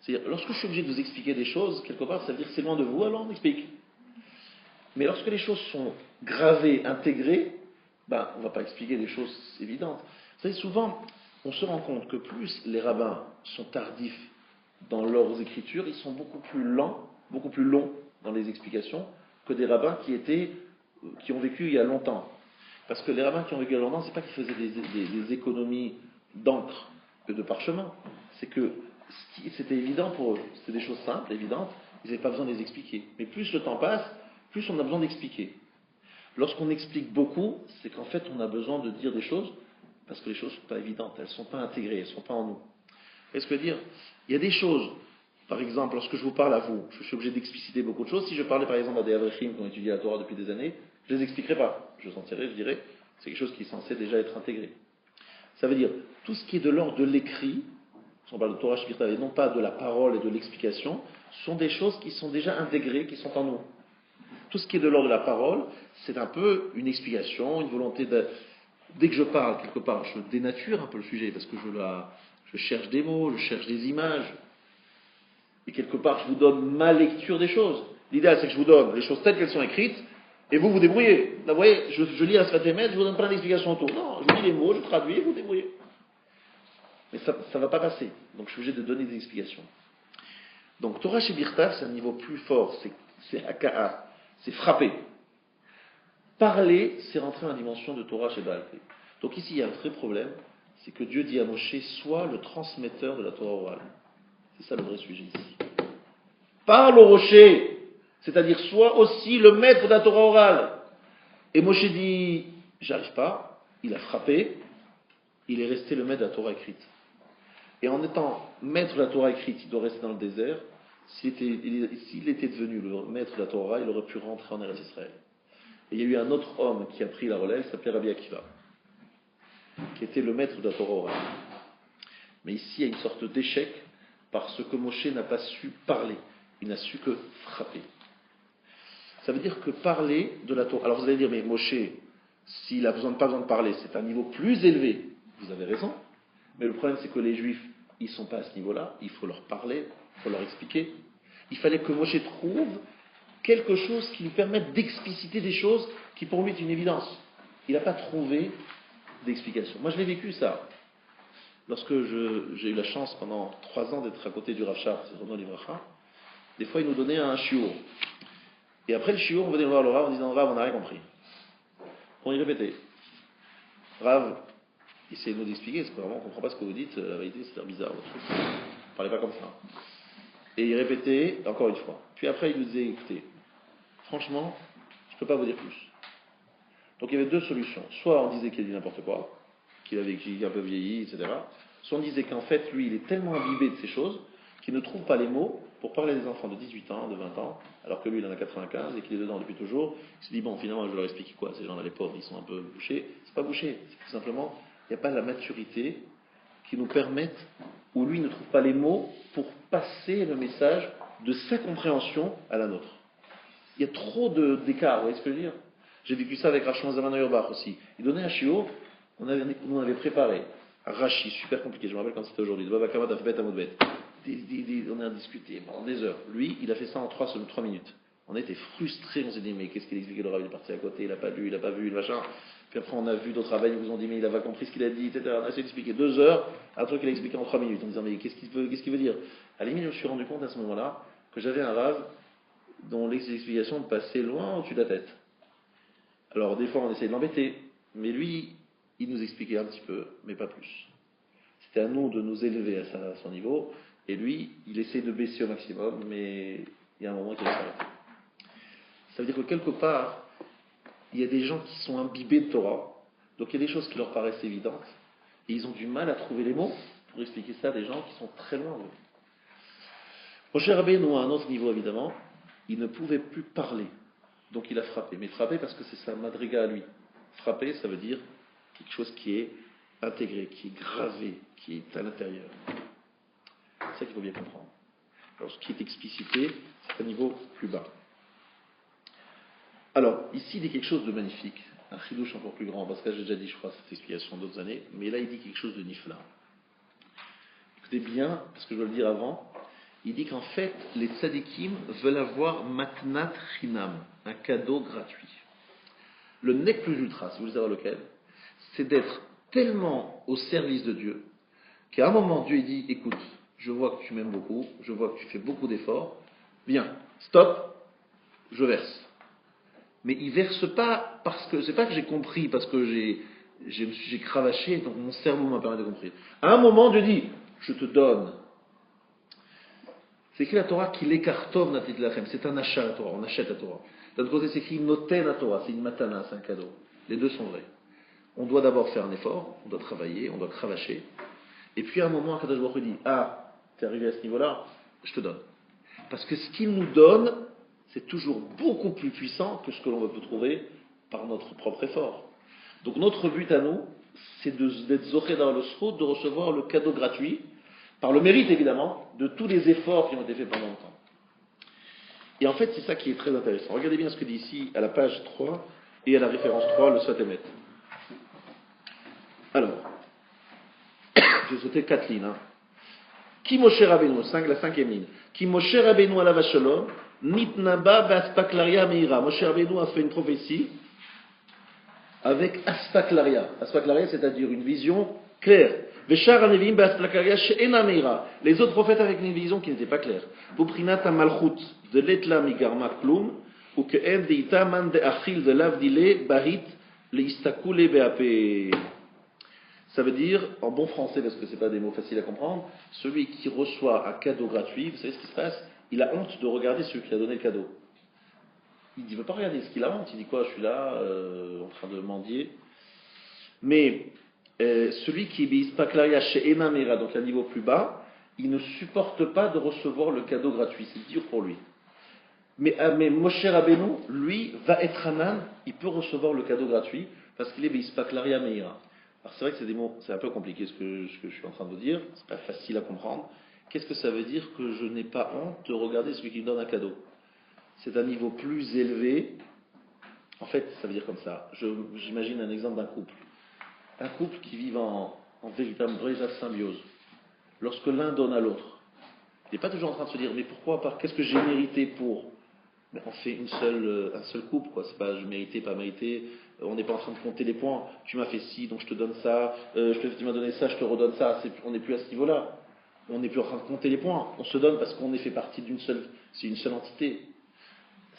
C'est-à-dire, lorsque je suis obligé de vous expliquer des choses, quelque part, ça veut dire que c'est loin de vous, alors on explique. Mais lorsque les choses sont gravées, intégrées, on ne va pas expliquer des choses évidentes. Vous savez, souvent, on se rend compte que plus les rabbins sont tardifs dans leurs écritures, ils sont beaucoup plus lents, beaucoup plus longs dans les explications que des rabbins qui ont vécu il y a longtemps. Parce que les rabbins qui ont vécu il y a longtemps, c'est pas qu'ils faisaient des économies d'encre et de parchemin. C'est que c'était évident pour eux. C'était des choses simples, évidentes. Ils n'avaient pas besoin de les expliquer. Mais plus le temps passe, plus on a besoin d'expliquer. Lorsqu'on explique beaucoup, c'est qu'en fait on a besoin de dire des choses parce que les choses ne sont pas évidentes, elles ne sont pas intégrées, elles ne sont pas en nous. Qu'est-ce que je veux dire? Il y a des choses, par exemple, lorsque je vous parle à vous, je suis obligé d'expliciter beaucoup de choses. Si je parlais par exemple à des Avrechim qui ont étudié la Torah depuis des années, je ne les expliquerai pas. Je sentirais, je dirais, c'est quelque chose qui est censé déjà être intégré. Ça veut dire, tout ce qui est de l'ordre de l'écrit, si on parle de Torah Shvirta et non pas de la parole et de l'explication, sont des choses qui sont déjà intégrées, qui sont en nous. Tout ce qui est de l'ordre de la parole, c'est un peu une explication, une volonté de... Dès que je parle quelque part, je dénature un peu le sujet, parce que je cherche des mots, je cherche des images. Et quelque part, je vous donne ma lecture des choses. L'idéal, c'est que je vous donne les choses telles qu'elles sont écrites, et vous vous débrouillez. Là, vous voyez, je lis un Sfatemet, je vous donne plein d'explications autour. Non, je lis les mots, je traduis, et vous débrouillez. Mais ça ne va pas passer. Donc je suis obligé de donner des explications. Donc Torah chez Birtav, c'est un niveau plus fort, c'est Aka'a, c'est frapper. Parler, c'est rentrer dans la dimension de Torah chez Baal Peh. Donc ici, il y a un vrai problème, c'est que Dieu dit à Moshe, sois le transmetteur de la Torah orale. C'est ça le vrai sujet ici. Parle au rocher, c'est-à-dire sois aussi le maître de la Torah orale. Et Moshe dit, j'arrive pas, il a frappé, il est resté le maître de la Torah écrite. Et en étant maître de la Torah écrite, il doit rester dans le désert. S'il était devenu le maître de la Torah, il aurait pu rentrer en Eretz Israël. Et il y a eu un autre homme qui a pris la relève, il s'appelait Rabbi Akiva, qui était le maître de la Torah orale. Mais ici, il y a une sorte d'échec parce que Moshe n'a pas su parler, il n'a su que frapper. Ça veut dire que parler de la Torah... Alors vous allez dire, mais Moshe, s'il n'a pas besoin de parler, c'est un niveau plus élevé. Vous avez raison. Mais le problème, c'est que les Juifs, ils ne sont pas à ce niveau-là. Il faut leur parler, il faut leur expliquer. Il fallait que Moshe trouve quelque chose qui lui permette d'expliciter des choses qui pour lui est une évidence. Il n'a pas trouvé d'explication. Moi, je l'ai vécu ça. Lorsque j'ai eu la chance pendant 3 ans d'être à côté du Rav Shach, c'est vraiment l'Ivracha, des fois, il nous donnait un shiur. Et après le shiur, on venait voir le Rav en disant, Rav, on n'a rien compris. On y répétait. Rav, essayez de nous expliquer, parce que vraiment on ne comprend pas ce que vous dites, la vérité c'est bizarre votre truc. Ne parlez pas comme ça. Et il répétait encore une fois. Puis après il nous disait, écoutez, franchement, je ne peux pas vous dire plus. Donc il y avait deux solutions. Soit on disait qu'il a dit n'importe quoi, qu'il avait un peu vieilli, etc. Soit on disait qu'en fait, lui, il est tellement imbibé de ces choses qu'il ne trouve pas les mots pour parler des enfants de 18 ans, de 20 ans, alors que lui, il en a 95 et qu'il est dedans depuis toujours. Il se dit, bon, finalement, je vais leur expliquer quoi. Ces gens-là, les pauvres, ils sont un peu bouchés. C'est pas bouché, c'est tout simplement, il n'y a pas la maturité qui nous permette, où lui ne trouve pas les mots pour passer le message de sa compréhension à la nôtre. Il y a trop d'écart, vous voyez ce que je veux dire? J'ai vécu ça avec Rachman Zaman Auerbach aussi. Il donnait un chiot, on avait préparé un Rashi, super compliqué, je me rappelle quand c'était aujourd'hui, de Baba Kama d'Afbet à Modbet. On a discuté pendant des heures. Lui, il a fait ça en 3 minutes. On était frustrés, on s'est dit, mais qu'est-ce qu'il expliquait le Rav? Il est parti à côté, il n'a pas lu, il n'a pas vu, le machin. Puis après, on a vu d'autres rabbins, ils vous ont dit, mais il n'a pas compris ce qu'il a dit, etc. On a essayé d'expliquer 2 heures, un truc qu'il a expliqué en 3 minutes, en disant, mais qu'est-ce qu'il veut dire? À la limite, je me suis rendu compte à ce moment-là que j'avais un Rav dont les explications passaient loin au-dessus de la tête. Alors, des fois, on essayait de l'embêter, mais lui, il nous expliquait un petit peu, mais pas plus. C'était à nous de nous élever à son niveau, et lui, il essayait de baisser au maximum, mais il y a un moment qu'il va s'arrêter. Ça veut dire que quelque part, il y a des gens qui sont imbibés de Torah, donc il y a des choses qui leur paraissent évidentes, et ils ont du mal à trouver les mots pour expliquer ça à des gens qui sont très loin d'eux. Moshe Rabbeinu, à un autre niveau évidemment, il ne pouvait plus parler, donc il a frappé. Mais frappé parce que c'est sa madriga à lui. Frapper, ça veut dire quelque chose qui est intégré, qui est gravé, qui est à l'intérieur. C'est ça qu'il faut bien comprendre. Alors, ce qui est explicité, c'est un niveau plus bas. Alors, ici, il dit quelque chose de magnifique, un chidouche encore plus grand, parce que j'ai déjà dit, je crois, cette explication d'autres années, mais là, il dit quelque chose de nifla. Écoutez bien, parce que je dois le dire avant, il dit qu'en fait, les tzadikim veulent avoir matnat chinam, un cadeau gratuit. Le nec plus ultra, si vous voulez savoir lequel, c'est d'être tellement au service de Dieu, qu'à un moment, Dieu dit, écoute, je vois que tu m'aimes beaucoup, je vois que tu fais beaucoup d'efforts, viens, stop, je verse. Mais il verse pas parce que, c'est pas que j'ai compris, parce que j'ai cravaché, donc mon cerveau m'a permis de comprendre. À un moment, Dieu dit, je te donne. C'est écrit la Torah qu'il écartove natit lachem, c'est un achat la Torah, on achète la Torah. D'un autre côté, c'est écrit noten la Torah, c'est une matana, c'est un cadeau. Les deux sont vrais. On doit d'abord faire un effort, on doit travailler, on doit cravacher. Et puis à un moment, Akadosh Baruch Hu dit, ah, t'es arrivé à ce niveau-là, je te donne. Parce que ce qu'il nous donne, c'est toujours beaucoup plus puissant que ce que l'on peut trouver par notre propre effort. Donc notre but à nous, c'est d'être zoché dans le srout, de recevoir le cadeau gratuit, par le mérite évidemment, de tous les efforts qui ont été faits pendant longtemps. Et en fait, c'est ça qui est très intéressant. Regardez bien ce que dit ici à la page 3 et à la référence 3, le Svatemet. Alors, j'ai sauté 4 lignes. Ki Moshe Rabbeinu, la 5e ligne. Ki Moshe Rabbeinu alav hashalom, nitnaba be'aspaklaria meira. Moshe Rabbeinu a fait une prophétie avec aspaklaria. Aspaklaria, c'est-à-dire une vision claire. Veshar anevim be'aspaklaria she'ena meira. Les autres prophètes avec une vision qui n'était pas claire. Vuprinat malchut de letla migarma klum, ou que en deita man de achil de lavdile bahit le istakule be'ape. Ça veut dire, en bon français, parce que ce n'est pas des mots faciles à comprendre, celui qui reçoit un cadeau gratuit, vous savez ce qui se passe? Il a honte de regarder celui qui a donné le cadeau. Il ne veut pas regarder ce qu'il a honte, il dit quoi? Je suis là, en train de mendier. Mais celui qui est bispaklaria chez Enamera, donc à un niveau plus bas, il ne supporte pas de recevoir le cadeau gratuit, c'est dur pour lui. Mais Moshe Rabbeinu, lui, va être Hanan, il peut recevoir le cadeau gratuit, parce qu'il est bispaklaria meira. Alors c'est vrai que c'est des mots, c'est un peu compliqué ce que je suis en train de vous dire, c'est pas facile à comprendre. Qu'est-ce que ça veut dire que je n'ai pas honte de regarder celui qui me donne un cadeau? C'est un niveau plus élevé. En fait, ça veut dire comme ça. J'imagine un exemple d'un couple. Un couple qui vit en véritable vraie symbiose. Lorsque l'un donne à l'autre, il n'est pas toujours en train de se dire, mais pourquoi, qu'est-ce que j'ai mérité pour? Mais on fait un seul couple, quoi. C'est pas je méritais, pas mérité. On n'est pas en train de compter les points. Tu m'as fait ci, donc je te donne ça. Tu m'as donné ça, je te redonne ça. On n'est plus à ce niveau-là. On n'est plus en train de compter les points. On se donne parce qu'on est fait partie d'une seule. C'est une seule entité.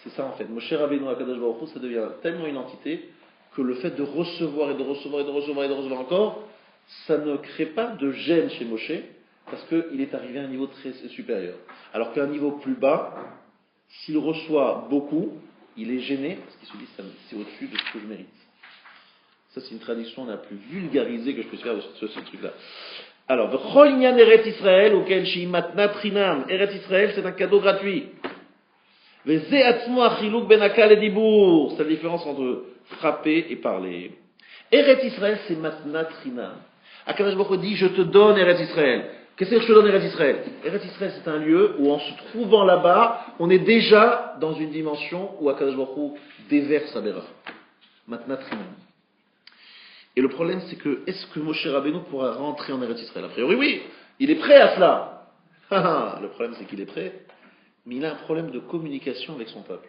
C'est ça en fait. Moshe Rabbeinu HaKadosh Baruch Hu, ça devient tellement une entité que le fait de recevoir et de recevoir et de recevoir et de recevoir encore, ça ne crée pas de gêne chez Moshe, parce qu'il est arrivé à un niveau très supérieur. Alors qu'à un niveau plus bas, s'il reçoit beaucoup, il est gêné, parce qu'il se dit c'est au-dessus de ce que je mérite. Ça, c'est une traduction la plus vulgarisée que je puisse faire de ce truc-là. Alors, V'chol inyan Eretz Israël, auquel shimatna trinam. Eretz Israël, c'est un cadeau gratuit. Ve'ze atzmo achiluk ben akal et dibour. C'est la différence entre frapper et parler. Eretz Israël, c'est matna trinam. Akadosh Baruch Hu dit, je te donne Eretz Israël. Qu'est-ce que je te donne Eretz Israël? Eretz Israël, c'est un lieu où, en se trouvant là-bas, on est déjà dans une dimension où Akadosh Baruch Hu déverse sa béra. Matna trinam. Et le problème, c'est que, est-ce que Moshe Rabbeinu pourra rentrer en Eretz Israël? A priori, oui, il est prêt à cela. Le problème, c'est qu'il est prêt, mais il a un problème de communication avec son peuple.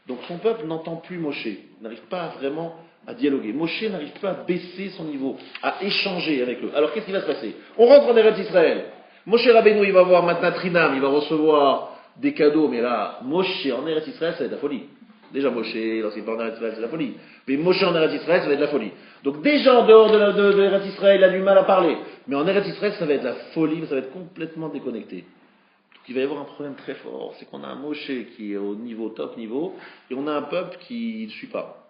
Donc son peuple n'entend plus Moshe, n'arrive pas vraiment à dialoguer. Moshe n'arrive pas à baisser son niveau, à échanger avec eux. Alors qu'est-ce qui va se passer? On rentre en Eretz Israël. Moshe Rabbeinu, il va voir maintenant Trinam, il va recevoir des cadeaux, mais là, Moshe en Eretz Israël, ça va être la folie. Déjà Moshe, lorsqu'il part en Eretz Israël, c'est la folie. Mais Moshe en Eretz Israël, ça va être la folie. Donc déjà en dehors de Eretz Israël, il a du mal à parler. Mais en Eretz Israël, ça va être la folie, ça va être complètement déconnecté. Donc il va y avoir un problème très fort, c'est qu'on a un Moshe qui est au niveau, top niveau, et on a un peuple qui ne suit pas.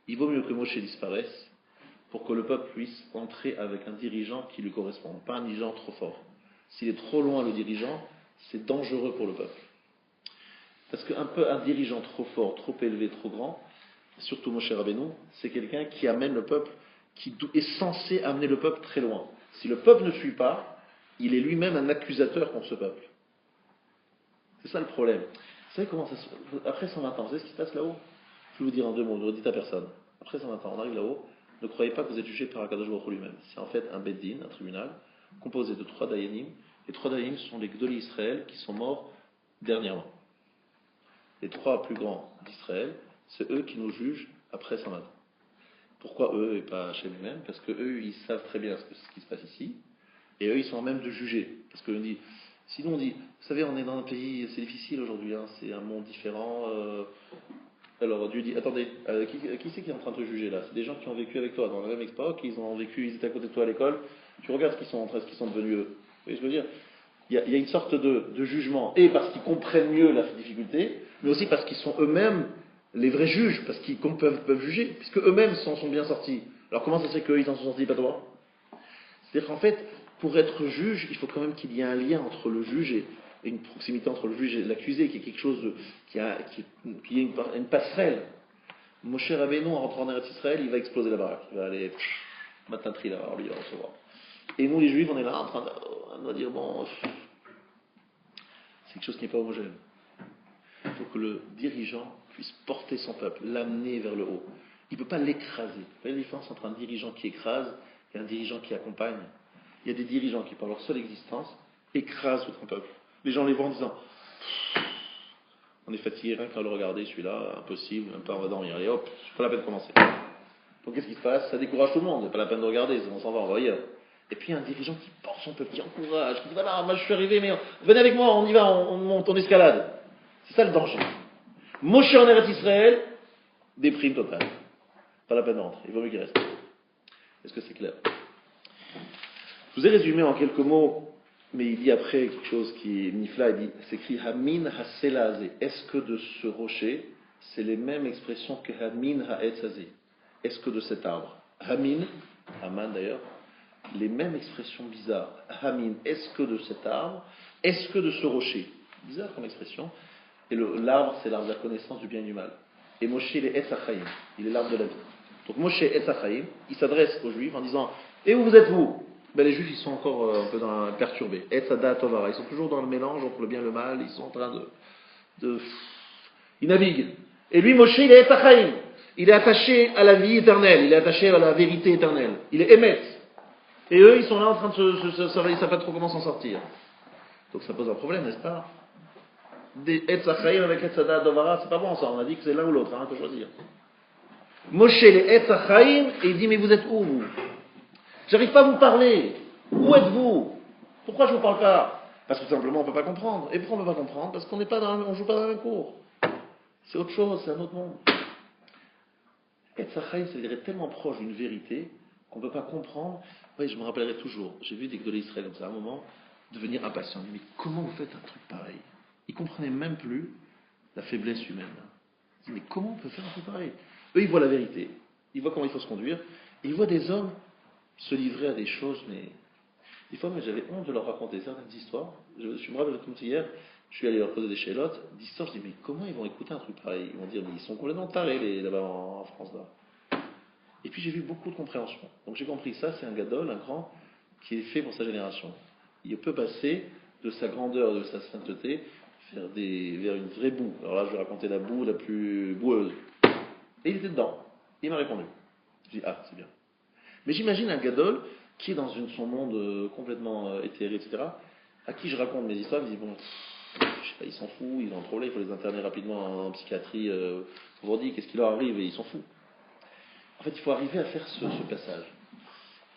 Il vaut mieux que Moshe disparaisse pour que le peuple puisse entrer avec un dirigeant qui lui corresponde, pas un dirigeant trop fort. S'il est trop loin le dirigeant, c'est dangereux pour le peuple. Parce qu'un dirigeant trop fort, trop élevé, trop grand, surtout Moshe Rabbeinu, c'est quelqu'un qui amène le peuple, qui est censé amener le peuple très loin. Si le peuple ne suit pas, il est lui-même un accusateur contre ce peuple. C'est ça le problème. Vous savez comment ça se passe? Après 120 ans, vous savez ce qui se passe là-haut? Je vais vous dire en 2 mots, ne le dites à personne. Après 120 ans, on arrive là-haut, ne croyez pas que vous êtes jugé par Akadosh Baruch Hu lui-même. C'est en fait un Beddin, un tribunal, composé de 3 Dayanim. Les 3 Dayanim sont les Gdoli Israël qui sont morts dernièrement. Les 3 plus grands d'Israël, c'est eux qui nous jugent après 120 ans. Pourquoi eux et pas Hachem lui-même? Parce que eux, ils savent très bien ce qui se passe ici, et eux, ils sont en même de juger. Parce que sinon on dit, vous savez, on est dans un pays, c'est difficile aujourd'hui, hein, c'est un monde différent. Alors Dieu dit, attendez, qui c'est qui est en train de te juger là? C'est des gens qui ont vécu avec toi dans la même époque, ils étaient à côté de toi à l'école. Tu regardes ce qu'ils sont devenus eux. Vous voyez ce que je veux dire? Il y a une sorte de jugement, et parce qu'ils comprennent mieux la difficulté, mais aussi parce qu'ils sont eux-mêmes les vrais juges, parce qu'ils peuvent juger, puisque eux-mêmes s'en sont bien sortis. Alors comment ça se fait qu'eux, ils s'en sont sortis, pas toi? C'est-à-dire qu'en fait, pour être juge, il faut quand même qu'il y ait un lien entre le juge et une proximité entre le juge et l'accusé, qui est quelque chose qui ait une passerelle. Moshe Rabbeinu, en rentrant en Eretz Israël, il va exploser la baraque. Il va aller, matin tri là, lui, il va recevoir. Et nous, les Juifs, on est là en train de dire, bon, c'est quelque chose qui n'est pas homogène. Il faut que le dirigeant puisse porter son peuple, l'amener vers le haut. Il ne peut pas l'écraser. Vous voyez la différence entre un dirigeant qui écrase et un dirigeant qui accompagne? Il y a des dirigeants qui, par leur seule existence, écrasent tout un peuple. Les gens les voient en disant, on est fatigué rien qu'à le regarder, celui-là, impossible, même pas on va dormir. Allez hop, c'est pas la peine de commencer. Donc qu'est-ce qui se passe? Ça décourage tout le monde, c'est pas la peine de regarder, on s'en va, on va ailleurs. Et puis un dirigeant qui porte son peuple, qui encourage, qui dit voilà, moi je suis arrivé, mais venez avec moi, on y va, on monte, on escalade. C'est ça le danger. Moshe en Eretz Israël, déprime totale. Pas la peine de rentrer, il vaut mieux qu'il reste. Est-ce que c'est clair? Je vous ai résumé en quelques mots, mais il dit après quelque chose qui est nifla, il dit, c'est écrit Hamin ha-selazé. Est-ce que de ce rocher, c'est les mêmes expressions que Hamin ha-etzazé? Est-ce que de cet arbre? Hamin, Haman d'ailleurs, les mêmes expressions bizarres. Hamin, est-ce que de cet arbre? Est-ce que de ce rocher? Bizarre comme expression. Et l'arbre, c'est l'arbre de la connaissance du bien et du mal. Et Moshe, il est Etz HaChaim, il est l'arbre de la vie. Donc Moshe Etz HaChaim, il s'adresse aux Juifs en disant, et où vous êtes vous? Ben, les Juifs, ils sont encore un peu perturbés. Etz Hadat Tovara, ils sont toujours dans le mélange entre le bien et le mal, ils sont en train ils naviguent. Et lui, Moshe, il est Etz HaChaim, il est attaché à la vie éternelle, il est attaché à la vérité éternelle, il est Emet. Et eux, ils sont là en train de ils ne savent pas trop comment s'en sortir. Donc ça pose un problème, n'est-ce pas? Des Etz HaChaim avec Etz Hadat Tovara, c'est pas bon ça, on a dit que c'est l'un ou l'autre, il faut choisir. Moshe, il est Etz HaChaim, et il dit, mais vous êtes où, vous? J'arrive pas à vous parler. Où êtes-vous? Pourquoi je ne vous parle pas? Parce que tout simplement on ne peut pas comprendre. Et pourquoi on ne peut pas comprendre? Parce qu'on ne joue pas dans la même cour. C'est autre chose, c'est un autre monde. Etz HaChaim, c'est-à-dire être tellement proche d'une vérité qu'on ne peut pas comprendre. Oui, je me rappellerai toujours. J'ai vu des Gdolé Israël comme ça, à un moment, devenir impatients. Mais comment vous faites un truc pareil? Ils ne comprenaient même plus la faiblesse humaine. Ils disaient, mais comment on peut faire un truc pareil? Eux, ils voient la vérité. Ils voient comment il faut se conduire. Et ils voient des hommes se livrer à des choses, mais des fois, j'avais honte de leur raconter certaines histoires. Je me rappelle comme hier, je suis allé leur poser des chélottes, d'histoires, je dis, mais comment ils vont écouter un truc pareil? Ils vont dire, mais ils sont complètement tarés là-bas en France. Là. Et puis j'ai vu beaucoup de compréhension. Donc j'ai compris ça, c'est un gadol, un grand, qui est fait pour sa génération. Il peut passer de sa grandeur, de sa sainteté, vers une vraie boue. Alors là, je vais raconter la boue la plus boueuse. Et il était dedans. Il m'a répondu. Je dis, ah, c'est bien. Mais j'imagine un gadol qui est dans son monde complètement éthéré, etc., à qui je raconte mes histoires, il me dit, bon, je sais pas, ils s'en foutent, ils ont un problème, il faut les interner rapidement en psychiatrie, aujourd'hui, qu'est-ce qui leur arrive, et ils s'en foutent. En fait, il faut arriver à faire ce passage.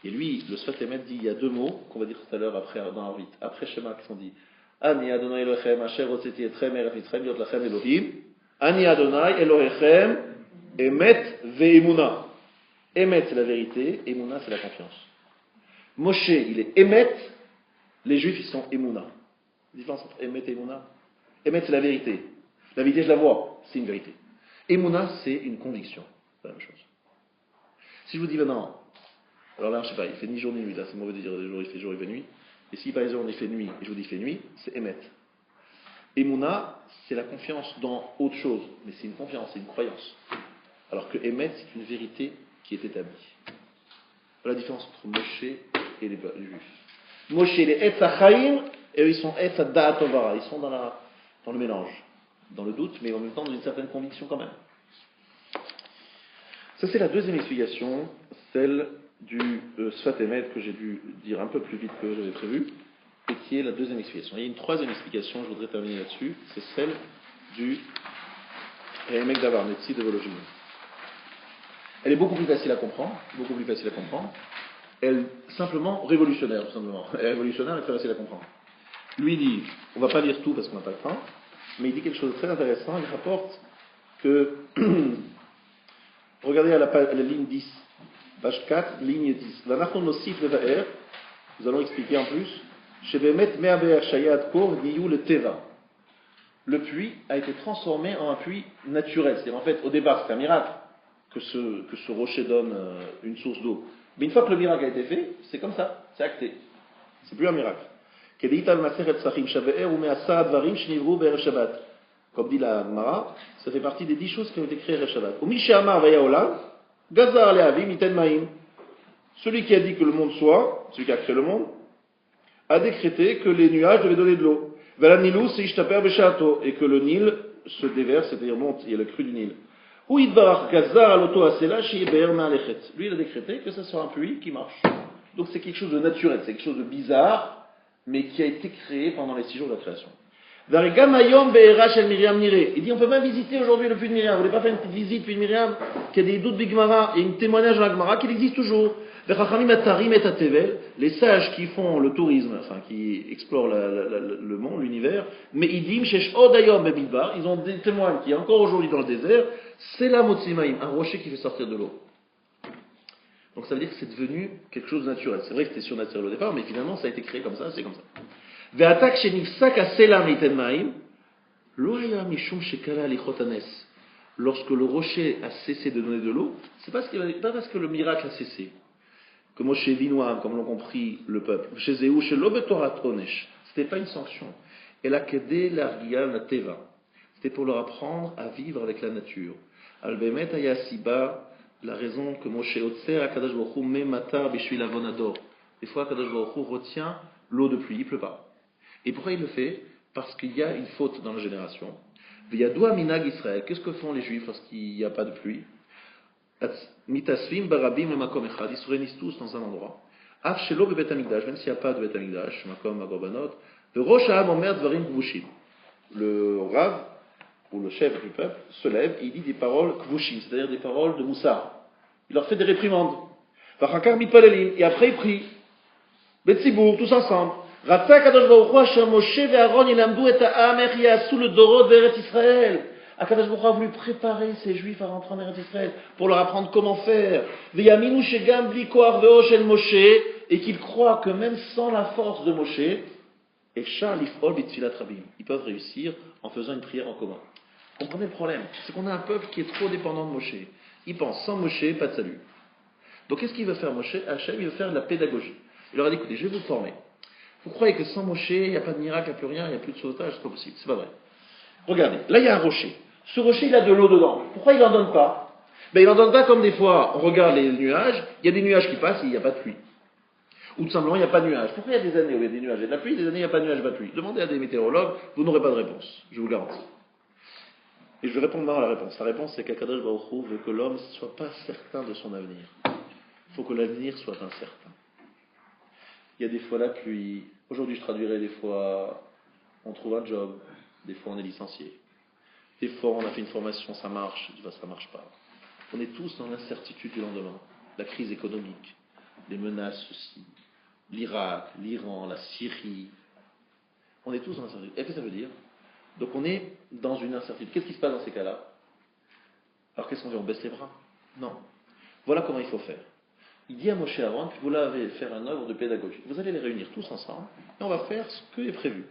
Et lui, le Sfat Emet dit, il y a deux mots qu'on va dire tout à l'heure après, dans Arvit, après Shema, qui sont dit, Ani Adonai Elohechem, Asher Hotzeti Etrem, Eretz Mitzrayim, Liot Lachem Elohim, Ani Adonai Elohechem, Emet Ve'emuna. Emet, c'est la vérité, Emuna, c'est la confiance. Moshe, il est Emet, les Juifs, ils sont Emuna. La différence entre Emet et Emuna. Emet, c'est la vérité. La vérité, je la vois, c'est une vérité. Emuna, c'est une conviction. C'est la même chose. Si je vous dis maintenant, alors là, je sais pas, il fait ni jour ni nuit, là, c'est mauvais de dire, des jours il fait jour, il fait nuit. Et si par exemple on fait nuit, et je vous dis il fait nuit, c'est Emet. Emuna, c'est la confiance dans autre chose, mais c'est une confiance, c'est une croyance. Alors que Emet, c'est une vérité qui est établie. Voilà la différence entre Moshe et les Juifs. Moshe, il est Etz HaChaim, et eux, ils sont Etz HaDa'at Tovara. Ils sont dans le mélange, dans le doute, mais en même temps dans une certaine conviction quand même. Ça, c'est la deuxième explication, celle du Sfat Emet, que j'ai dû dire un peu plus vite que j'avais prévu, et qui est la deuxième explication. Il y a une troisième explication, je voudrais terminer là-dessus, c'est celle du Remek Davar, Netzi de Vologine. Elle est beaucoup plus facile à comprendre, Elle, simplement, révolutionnaire, tout simplement. Elle est révolutionnaire et très facile à comprendre. Lui dit, on ne va pas lire tout parce qu'on n'a pas le temps, mais il dit quelque chose de très intéressant. Il rapporte que, regardez à la ligne 10, page 4, ligne 10. L'anachon nosif levaer, nous allons expliquer en plus, shebemet me'aber shayad kor niyu le teva. Le puits a été transformé en un puits naturel. C'est-à-dire, en fait, au départ, c'était un miracle que ce rocher donne une source d'eau. Mais une fois que le miracle a été fait, c'est comme ça, c'est acté. C'est plus un miracle. Comme dit la Gemara, ça fait partie des 10 choses qui ont été créées à Shabbat. Celui qui a dit que le monde soit, celui qui a créé le monde, a décrété que les nuages devaient donner de l'eau. Et que le Nil se déverse, c'est-à-dire monte, il y a le cru du Nil. Lui, il a décrété que ce soit un puits qui marche. Donc c'est quelque chose de naturel, c'est quelque chose de bizarre, mais qui a été créé pendant les 6 jours de la création. Il dit on peut même visiter aujourd'hui le puits de Myriam. Vous voulez pas faire une petite visite, puits de Myriam, qui a des doutes de Gemara, et une témoignage dans la Gemara qu'il existe toujours. Les sages qui font le tourisme, enfin qui explorent le monde, l'univers, mais ils ont des témoins qui est encore aujourd'hui dans le désert, c'est la Motsimaim, un rocher qui fait sortir de l'eau. Donc ça veut dire que c'est devenu quelque chose de naturel. C'est vrai que c'était surnaturel au départ, mais finalement ça a été créé comme ça, c'est comme ça. Lorsque le rocher a cessé de donner de l'eau, c'est pas parce que le miracle a cessé. Comme chez Vinoam, comme l'ont compris le peuple. Chez Zéou, chez l'Obetorat Onesh. C'était pas une sanction. Elle a kedé l'argial la teva. C'était pour leur apprendre à vivre avec la nature. Al-Bemet ayasiba, la raison que Moshe Otser, Akadosh Baruch Hu, me matar bishvil avonador. Des fois, Akadosh Baruch Hu retient l'eau de pluie, il pleut pas. Et pourquoi il le fait? Parce qu'il y a une faute dans la génération. V'yadoua minag Israël. Qu'est-ce que font les Juifs lorsqu'il n'y a pas de pluie? Mitasvim barabim le makom echad. Ils se réunissent tous dans un endroit. Af shelo bebet hamikdash, même s'il n'y a pas de bet hamikdash, makom agorbanot. Le rosh ha'am omer dvarim kvushim. Le rav ou le chef du peuple se lève et il dit des paroles kvushim, c'est-à-dire des paroles de moussar. Il leur fait des réprimandes. Vachakar mitpalelim, et après il prie. Betzibour, tous ensemble. Ratzak Kadosh Baruch Hu Hashem Moshe ve'Aaron yilamdu et ha'am ech yasu le dorot ve'eretz Israël. Akadosh Baruch Hu a voulu préparer ces Juifs à rentrer en Eretz Israël pour leur apprendre comment faire. Veyaminu shegam bli koach ve'or shel Moshe, et qu'ils croient que même sans la force de Moshe, efshar lif'ol b'tfilat rabim, ils peuvent réussir en faisant une prière en commun. Comprenez le problème, c'est qu'on a un peuple qui est trop dépendant de Moshe. Il pense sans Moshe, pas de salut. Donc qu'est-ce qu'il veut faire Moshe? Hachem, il veut faire de la pédagogie. Il leur a dit, écoutez, je vais vous former. Vous croyez que sans Moshe, il n'y a pas de miracle, il n'y a plus rien, il n'y a plus de sauvetage, c'est pas possible, c'est pas vrai. Regardez, là il y a un rocher. Ce rocher, il a de l'eau dedans. Pourquoi il n'en donne pas? Il n'en donne pas comme des fois, on regarde les nuages, il y a des nuages qui passent et il n'y a pas de pluie. Ou tout simplement, il n'y a pas de nuages. Pourquoi il y a des années où il y a des nuages et de la pluie, des années où il n'y a pas de nuages et pas de pluie? Demandez à des météorologues, vous n'aurez pas de réponse, je vous garantis. Et je vais répondre maintenant à la réponse. La réponse, c'est qu'Akadosh Baruch Hu veut que l'homme ne soit pas certain de son avenir. Il faut que l'avenir soit incertain. Il y a des fois la pluie. Aujourd'hui, je traduirai des fois, on trouve un job. Des fois, on est licencié. Des fois, on a fait une formation, ça marche. Des fois, ça ne marche pas. On est tous dans l'incertitude du lendemain. La crise économique, les menaces aussi. L'Irak, l'Iran, la Syrie. On est tous dans l'incertitude. Et qu'est-ce que ça veut dire? Donc, on est dans une incertitude. Qu'est-ce qui se passe dans ces cas-là? Alors, qu'est-ce qu'on fait? On baisse les bras? Non. Voilà comment il faut faire. Il dit à Moshe Aaron que vous l'avez faire une œuvre de pédagogie. Vous allez les réunir tous ensemble et on va faire ce qui est prévu.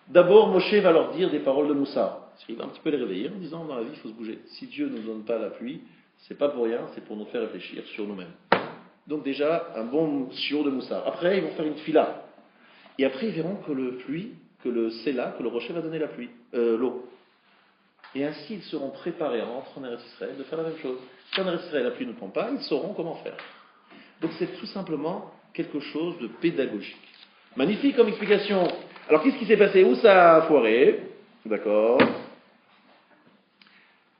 D'abord, Moshe va leur dire des paroles de Moussa. Il va un petit peu les réveiller en disant dans la vie, il faut se bouger. Si Dieu ne nous donne pas la pluie, c'est pas pour rien, c'est pour nous faire réfléchir sur nous-mêmes. Donc déjà, un bon shiur de Moussa. Après, ils vont faire une fila. Et après, ils verront que le pluie, que le Sela, que le rocher va donner la pluie, l'eau. Et ainsi, ils seront préparés à rentrer en Eretz Israël de faire la même chose. Si en Eretz Israël la pluie ne tombe pas, ils sauront comment faire. Donc c'est tout simplement quelque chose de pédagogique. Magnifique comme explication. Alors qu'est-ce qui s'est passé? Où ça a foiré? D'accord.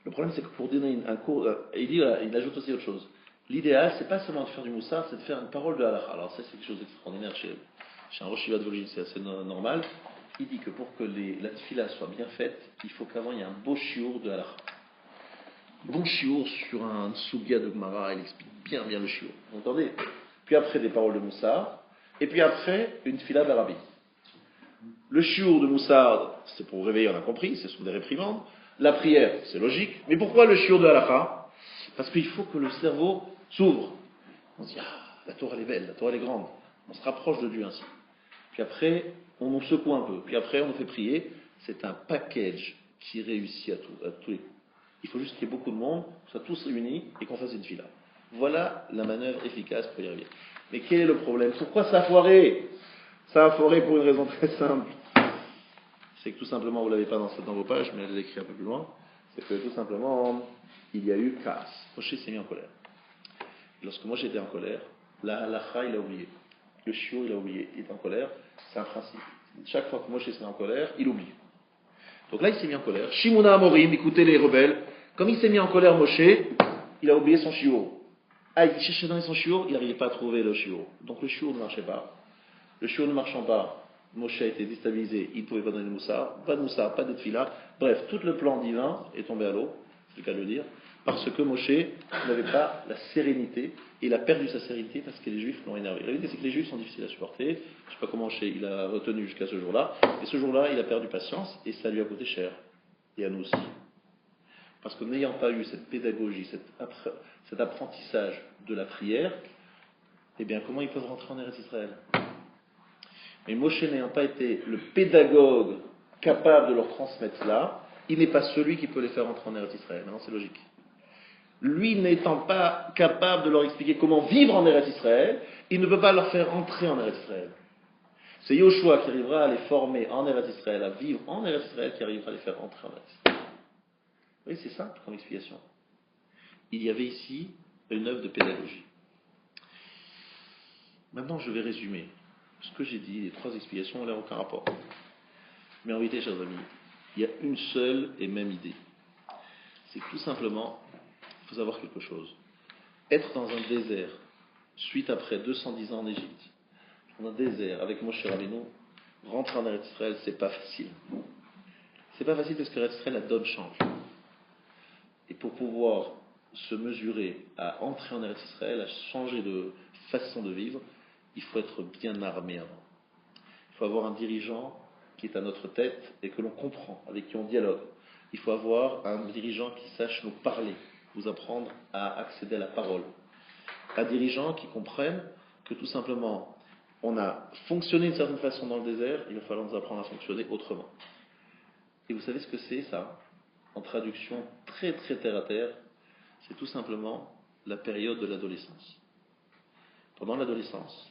Le problème c'est que pour donner un cours, il ajoute aussi autre chose. L'idéal c'est pas seulement de faire du moussard, c'est de faire une parole de halakha. Alors ça c'est quelque chose d'extraordinaire chez un rosh yeshiva de Vologine, c'est assez normal. Il dit que pour que la tefila soit bien faite, il faut qu'avant il y ait un beau shiur de halakha. Bon shiur sur un soubia de Gemara, il explique bien le shiur. Vous entendez? Puis après des paroles de Moussard, et puis après une fila d'Arabie. Le shiur de Moussard, c'est pour réveiller, on a compris, ce sont des réprimandes. La prière, c'est logique. Mais pourquoi le shiur de halakha? Parce qu'il faut que le cerveau s'ouvre. On se dit, la Torah elle est belle, la Torah elle est grande. On se rapproche de Dieu ainsi. Puis après, on nous secoue un peu. Puis après, on nous fait prier. C'est un package qui réussit à tous les coups. Il faut juste qu'il y ait beaucoup de monde, qu'on soit tous réunis et qu'on fasse une fila. Voilà la manœuvre efficace pour y arriver. Mais quel est le problème? Pourquoi ça a foiré? Ça a foiré pour une raison très simple. C'est que tout simplement, vous ne l'avez pas dans vos pages, mais elle l'écrit un peu plus loin. C'est que tout simplement, il y a eu casse. Moshe s'est mis en colère. Et lorsque Moshe était en colère, la halakha, il a oublié. Le shiur, il a oublié. Il est en colère. C'est un principe. Chaque fois que Moshe se met en colère, il oublie. Donc là, il s'est mis en colère. Shimona Amorim, écoutez les rebelles. Comme il s'est mis en colère, Moshe, il a oublié son shiur. Il cherchait dans son shiur, il n'arrivait pas à trouver le shiur. Donc le shiur ne marchait pas. Le shiur ne marchant pas, Moshe a été déstabilisé, il ne pouvait pas donner de moussa, pas de tefila. Bref, tout le plan divin est tombé à l'eau, c'est le cas de le dire, parce que Moshe n'avait pas la sérénité, et il a perdu sa sérénité parce que les Juifs l'ont énervé. La vérité, c'est que les Juifs sont difficiles à supporter. Je ne sais pas comment Moshe il a retenu jusqu'à ce jour-là, et ce jour-là, il a perdu patience, et ça lui a coûté cher. Et à nous aussi. Parce que n'ayant pas eu cette pédagogie, cet apprentissage de la prière, eh bien, comment ils peuvent rentrer en Eretz Israël? Mais Moshe n'ayant pas été le pédagogue capable de leur transmettre cela, il n'est pas celui qui peut les faire rentrer en Eretz Israël. Non, c'est logique. Lui n'étant pas capable de leur expliquer comment vivre en Eretz Israël, il ne peut pas leur faire rentrer en Eretz Israël. C'est Yoshua qui arrivera à les former en Eretz Israël, à vivre en Eretz Israël, qui arrivera à les faire rentrer en Eretz Israël. Oui, c'est simple comme explication. Il y avait ici une œuvre de pédagogie. Maintenant, je vais résumer. Ce que j'ai dit, les trois explications n'ont aucun rapport. Mais en vérité, chers amis, il y a une seule et même idée. C'est que tout simplement, il faut savoir quelque chose. Être dans un désert, suite après 210 ans en Égypte, dans un désert avec Moshe Rabbeinu, rentrer en Eretz Israël, c'est pas facile. C'est pas facile parce que Eretz Israël, la donne change. Et pour pouvoir se mesurer à entrer en Eretz Israël, à changer de façon de vivre, il faut être bien armé avant. Il faut avoir un dirigeant qui est à notre tête et que l'on comprend, avec qui on dialogue. il faut avoir un dirigeant qui sache nous parler, nous apprendre à accéder à la parole. Un dirigeant qui comprenne que tout simplement, on a fonctionné d'une certaine façon dans le désert, il va falloir nous apprendre à fonctionner autrement. Et vous savez ce que c'est ça? En traduction très très terre à terre, c'est tout simplement la période de l'adolescence. Pendant l'adolescence,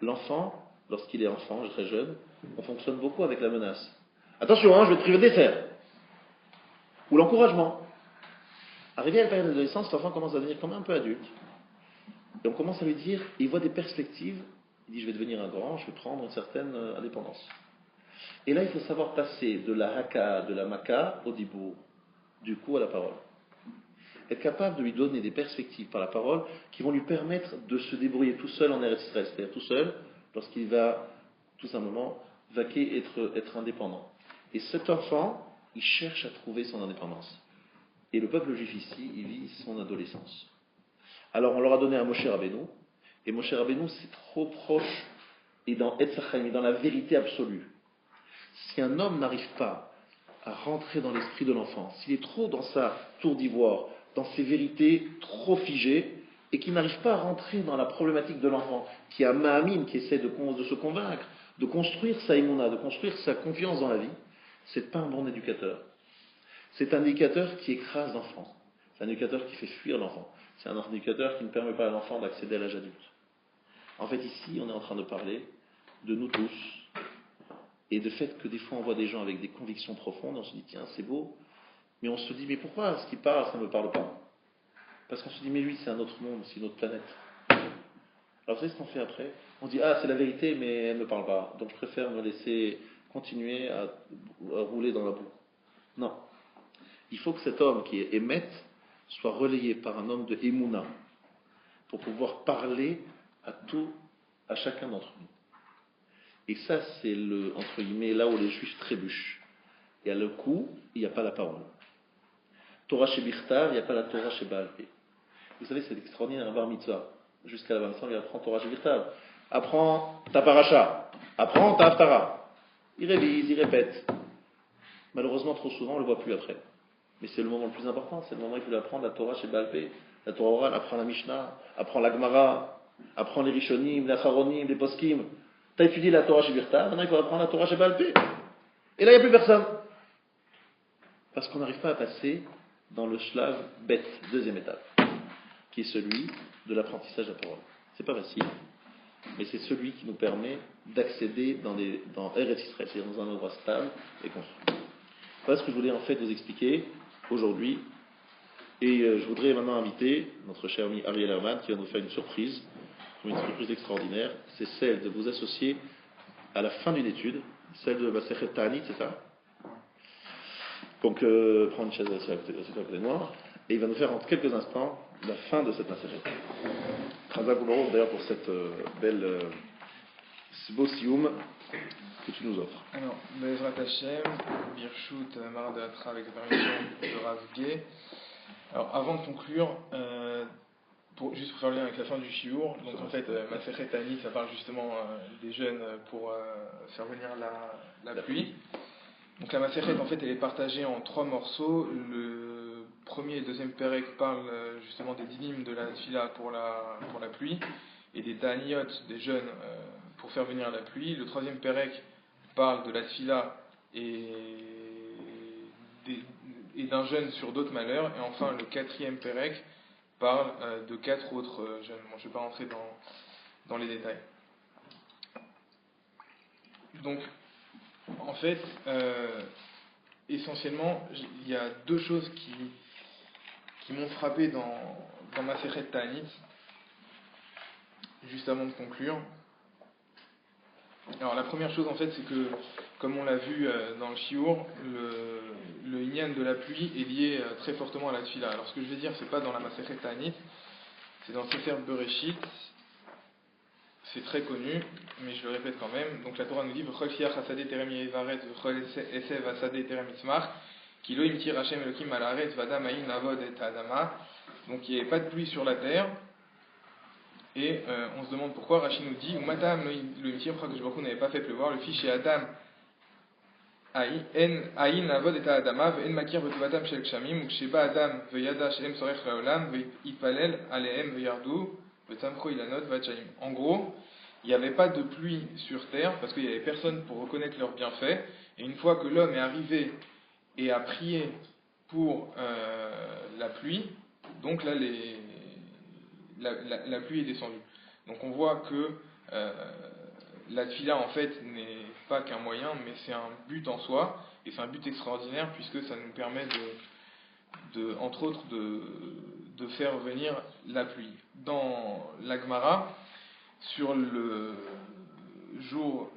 l'enfant, lorsqu'il est enfant, très jeune, on fonctionne beaucoup avec la menace. Attention, je vais te priver de dessert. Ou l'encouragement. Arrivé à la période d'adolescence, l'enfant commence à devenir quand même un peu adulte. Et on commence à lui dire, il voit des perspectives, il dit je vais devenir un grand, je vais prendre une certaine indépendance. Et là, il faut savoir passer de la haka, de la maka, au dibour, du coup à la parole. Être capable de lui donner des perspectives par la parole qui vont lui permettre de se débrouiller tout seul en Eretz Israël, c'est-à-dire tout seul lorsqu'il va tout simplement vaquer, être indépendant. Et cet enfant, il cherche à trouver son indépendance. Et le peuple juif ici, il vit son adolescence. Alors on leur a donné un Moshe Rabbeinu, et Moshe Rabbeinu c'est trop proche, et dans Etz Chaim, et dans la vérité absolue. Si un homme n'arrive pas à rentrer dans l'esprit de l'enfant, s'il est trop dans sa tour d'ivoire, dans ses vérités trop figées, et qui n'arrive pas à rentrer dans la problématique de l'enfant, qui a Mahamine, qui essaie de se convaincre, de construire sa émouna, de construire sa confiance dans la vie, c'est pas un bon éducateur. C'est un éducateur qui écrase l'enfant. C'est un éducateur qui fait fuir l'enfant. C'est un éducateur qui ne permet pas à l'enfant d'accéder à l'âge adulte. En fait, ici, on est en train de parler de nous tous, et du fait que des fois on voit des gens avec des convictions profondes, on se dit tiens c'est beau, mais on se dit mais pourquoi ce qui parle ça ne me parle pas? Parce qu'on se dit mais lui c'est un autre monde, c'est une autre planète. Alors vous savez ce qu'on fait après? On dit ah c'est la vérité mais elle ne me parle pas, donc je préfère me laisser continuer à rouler dans la boue. Non, il faut que cet homme qui est émette soit relayé par un homme de Emouna pour pouvoir parler à chacun d'entre nous. Et ça, c'est entre guillemets, là où les juifs trébuchent. Il y a le coup, il n'y a pas la parole. Torah chez Birtav, il n'y a pas la Torah chez Baal Pé. Vous savez, c'est extraordinaire, un bar mitzvah. Jusqu'à la 25, il apprend Torah chez Birtav. Apprends ta paracha. Apprends ta haftara. Il révise, il répète. Malheureusement, trop souvent, on ne le voit plus après. Mais c'est le moment le plus important. C'est le moment où il faut apprendre la Torah chez Baal Pé. La Torah orale, apprends la Mishnah, apprends la Gemara, apprends les Rishonim, les Acharonim, les Poskim. Tu as étudié la Torah chez Birtav, maintenant il faut apprendre la Torah chez Baal Pé. Et là, il n'y a plus personne. Parce qu'on n'arrive pas à passer dans le shlav bet, deuxième étape, qui est celui de l'apprentissage de la parole. C'est pas facile, mais c'est celui qui nous permet d'accéder dans Eretz Israël, c'est-à-dire dans un endroit stable et construit. Voilà ce que je voulais en fait vous expliquer aujourd'hui. Et je voudrais maintenant inviter notre cher ami Ariel Herman qui va nous faire une surprise extraordinaire. C'est celle de vous associer à la fin d'une étude, celle de Masechet Ta'anit, c'est ça? Donc, prends une chaise à côté de moi, et il va nous faire en quelques instants la fin de cette Masechet. Chazak Ubarov d'ailleurs pour cette ce beau sioum que tu nous offres. Alors, Bezrat Hashem, Birshut, Maradatra avec la permission de Rav Gay. Alors, avant de conclure, juste pour faire le lien avec la fin du shiur, donc en fait, Masechet Ta'anit, ça parle justement des jeunes pour faire venir la pluie. Donc la Masechet, en fait, elle est partagée en 3 morceaux. Le premier et le deuxième Perek parlent justement des dynimes de la Tfila pour la pluie, et des Ta'aniyot, des jeunes, pour faire venir la pluie. Le troisième Perek parle de la Tfila et d'un jeûne sur d'autres malheurs. Et enfin, le quatrième Perek parle de 4 autres jeûnes. Bon, je ne vais pas rentrer dans les détails. Donc, en fait, essentiellement, il y a 2 choses qui m'ont frappé dans Masechet Ta'anit, juste avant de conclure. Alors la première chose en fait c'est que, comme on l'a vu dans le shiur, le inyan de la pluie est lié très fortement à la tfila. Alors ce que je vais dire c'est pas dans la Masechet Ta'anit, c'est dans Sefer Bereshit, c'est très connu, mais je le répète quand même. Donc la Torah nous dit V'chol shiach hasadeh terem yevaret v'chol esev hasadeh terem yitzmach ki lo imtir Hashem Elokim al haaretz v'adam hayin lavod et adama. Donc il n'y avait pas de pluie sur la terre. Et on se demande pourquoi. Rachid nous dit Umatam le imtir, que Baruch Hu n'avait pas fait pleuvoir. Le fils chez Adam Aïn avod et adama ve'en makir betuvatam shel kshamim uksheba adam ve'yada she'em sorech laolam ve'ipalel alehem ve'yardu ve'tamcho ilanot ve'achaim. En gros, il n'y avait pas de pluie sur terre parce qu'il n'y avait personne pour reconnaître leurs bienfaits. Et une fois que l'homme est arrivé et a prié pour la pluie, donc là la pluie est descendue. Donc on voit que la tfila en fait n'est pas qu'un moyen, mais c'est un but en soi, et c'est un but extraordinaire puisque ça nous permet entre autres de faire venir la pluie. Dans la Gemara, sur le jour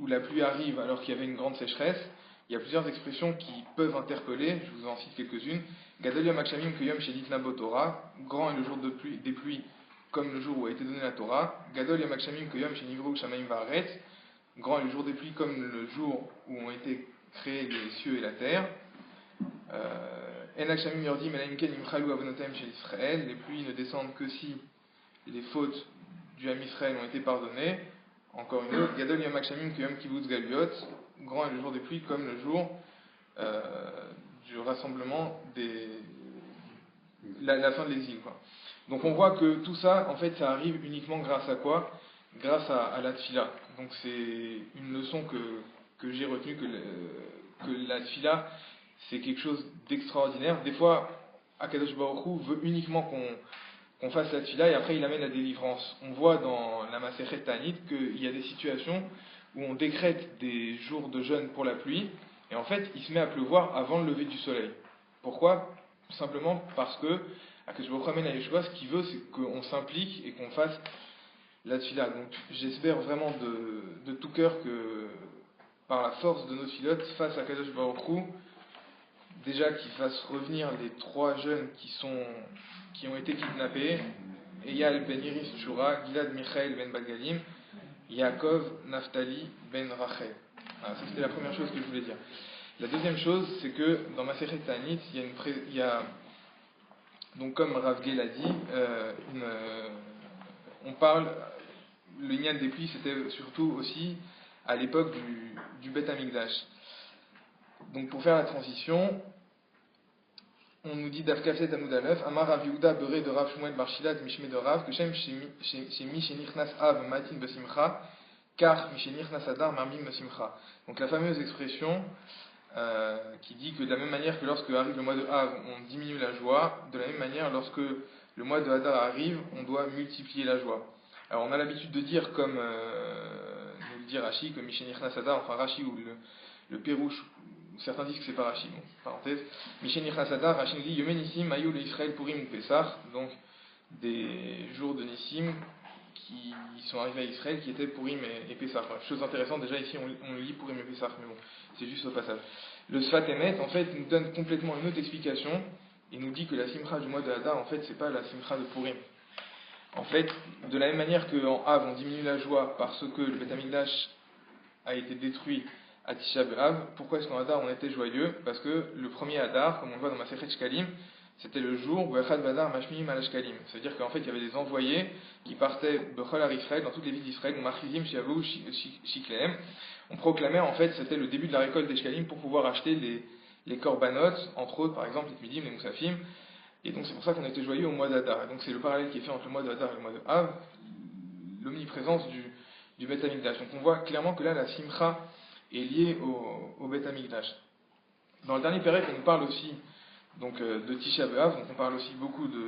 où la pluie arrive alors qu'il y avait une grande sécheresse, il y a plusieurs expressions qui peuvent interpeller, je vous en cite quelques-unes. Gadol yom hakshamim keyom sheditna bo Torah, grand est le jour des pluies comme le jour où a été donnée la Torah. Gadol yom hakshamim keyom shenivru shamayim va'aretz, grand est le jour des pluies comme le jour où ont été créés les cieux et la terre. En hakshamim yordim ela im ken imchalu avonotaim shel Israël, les pluies ne descendent que si les fautes du Ham Israël ont été pardonnées. Encore une autre, Gadol Yom Hakshamim Kiyom Kibbutz Galiot, grand est le jour des pluies comme le jour du rassemblement la fin de l'exil, quoi. Donc on voit que tout ça, en fait, ça arrive uniquement grâce à quoi? Grâce à la tfila. Donc c'est une leçon que j'ai retenue, que la tfila, c'est quelque chose d'extraordinaire. Des fois, Akadosh Baruch Hu veut uniquement qu'on fasse la tfila et après il amène la délivrance. On voit dans la Masechet Ta'anit qu'il y a des situations où on décrète des jours de jeûne pour la pluie et en fait il se met à pleuvoir avant le lever du soleil. Pourquoi? Simplement parce que Akadosh Baruch Hu amène à Yeshua, ce qu'il veut c'est qu'on s'implique et qu'on fasse la tfila. Donc j'espère vraiment de tout cœur que par la force de nos tfilotes face à Akadosh Baruch Hu, déjà qu'il fasse revenir les 3 jeunes qui ont été kidnappés, Eyal ben Iris Shura, Gilad Michael ben Badgalim, Yaakov Naphtali ben Rachel. Voilà, ça c'était la première chose que je voulais dire. La deuxième chose, c'est que dans Masechet Ta'anit, il y a donc comme Rav Gay l'a dit, on parle, le Inyan des pluies, c'était surtout aussi à l'époque du Beth Amikdash. Donc pour faire la transition, on nous dit Dafkafet Amoud Aleph, Amar Rav Yehuda Beré de Rav Shmuel Barshilat Mishme de Rav, que Shem Shemi Shenichnas Av Matin Besimcha, car Mishenichnas Adar Marmim Besimcha. Donc la fameuse expression qui dit que de la même manière que lorsque arrive le mois de Av, on diminue la joie, de la même manière lorsque le mois de Hadar arrive, on doit multiplier la joie. Alors on a l'habitude de dire comme nous le dit Rashi, que Mishenichnas Adar, enfin Rashi ou le Pérouche, certains disent que c'est pas Rashi, bon, parenthèse. Mishenichnas Adar, Rashi nous dit Yomen Nissim, Ayou le Israël Purim ou Pessah, donc des jours de Nissim qui sont arrivés à Israël qui étaient Purim et Pessah. Enfin, chose intéressante, déjà ici on le lit Purim et Pessah, mais bon, c'est juste au passage. Le Sfat Emet, en fait, nous donne complètement une autre explication et nous dit que la Simcha du mois de Hadar, en fait, c'est pas la Simcha de Purim. En fait, de la même manière qu'en Av, on diminue la joie parce que le Beth Amikdash a été détruit à Tisha B'Av, pourquoi est-ce qu'en Hadar on était joyeux? Parce que le premier Hadar, comme on le voit dans Masechet Shkalim, c'était le jour où Echad Vadar Mashmim al Shkalim. C'est-à-dire qu'en fait il y avait des envoyés qui partaient Bechol Ar Israël, dans toutes les villes d'Israël, Machizim, Shiavou, Shiklehem. On proclamait en fait, c'était le début de la récolte des Shkalim pour pouvoir acheter les korbanot, entre autres par exemple les Tmidim, les Moussafim. Et donc c'est pour ça qu'on était joyeux au mois d'Hadar. Et donc c'est le parallèle qui est fait entre le mois de Hadar et le mois de Av, l'omniprésence du Beth Amikdash. Donc on voit clairement que là la Simcha est liée au Beth Amikdash. Dans le dernier pérec, on nous parle aussi donc, de Tisha B'Av, donc on parle aussi beaucoup du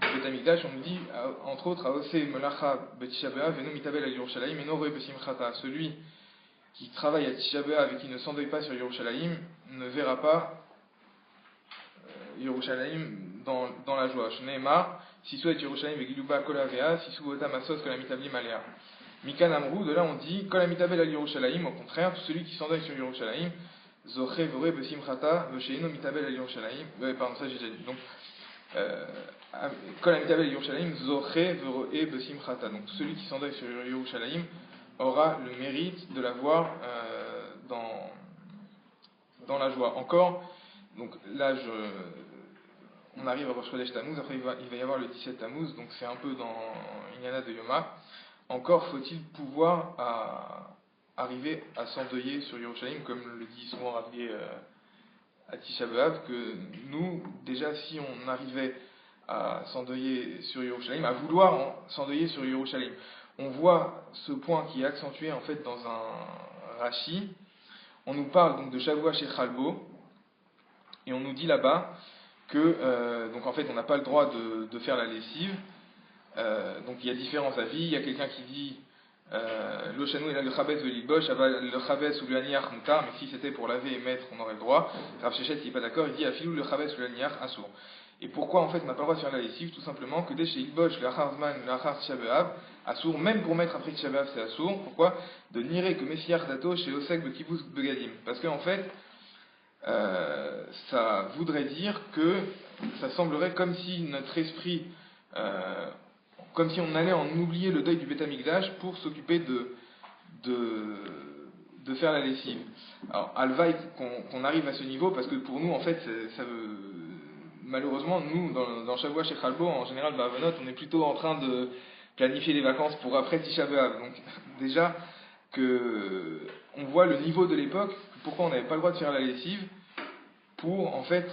Beth Amikdash. On nous dit entre autres Aose Melacha Betisha B'Av Veno Mitabel al Yerushalayim Eno Roe Besimchata. Celui qui travaille à Tisha B'Av et qui ne s'endeuille pas sur Yerushalayim ne verra pas Yerushalayim dans la joie. Shneimar Sisu et Yerushalayim Vegiluba Kolavea Sisu Otam Asos Kolamitablim Alea. Mikan Amrou, de là on dit Kolamitabel al Yerushalayim, au contraire, tout celui qui s'endeuille sur Yerushalayim Zoché Vore Besimchata Vesheino Mitabel al Yerushalayim. Pardon, ça j'ai déjà dit. Donc Kolamitabel al Yerushalayim Zoché Vore Besimchata. Donc celui qui s'endeuille sur Yerushalayim aura le mérite de la voir dans la joie. Encore, donc là on arrive à Rosh Chodesh Tammuz, après il va y avoir le 17 Tammuz, donc c'est un peu dans Inyana de Yoma. Encore faut-il pouvoir arriver à s'endeuiller sur Yerushalayim, comme le dit souvent Rav Gay à Tisha B'Av, que nous, déjà, si on arrivait à s'endeuiller sur Yerushalayim, à vouloir s'endeuiller sur Yerushalayim, on voit ce point qui est accentué en fait dans un Rashi. On nous parle donc de Shavua chez Chalbo, et on nous dit là-bas que donc en fait on n'a pas le droit de faire la lessive. Donc il y a différents avis. Il y a quelqu'un qui dit Lo shanou ela le chabez velibosh, le chabez ou le aniach mutar, mais si c'était pour laver et mettre, on aurait le droit. Rav Shechet qui n'est pas d'accord, il dit afilou le chabez ou le aniach assour. Et pourquoi en fait on n'a pas le droit de faire la lessive? Tout simplement que dès chez Ilbosh, le Acharman, le Achar Tisha B'Av, assour, même pour mettre après Tisha B'Av c'est assour. Pourquoi? De niré que Messiach Dato chez Osek Bekibus Begadim. Parce qu'en fait, ça voudrait dire que ça semblerait comme si notre esprit, comme si on allait en oublier le deuil du Beth Amikdash pour s'occuper de faire la lessive. Alors, Alvaï, qu'on arrive à ce niveau, parce que pour nous, en fait, ça veut, malheureusement, nous, dans Shavua chez Chalbo, en général, Bavonot, on est plutôt en train de planifier les vacances pour après Tisha B'Av. Donc, déjà, on voit le niveau de l'époque, pourquoi on n'avait pas le droit de faire la lessive, pour, en fait,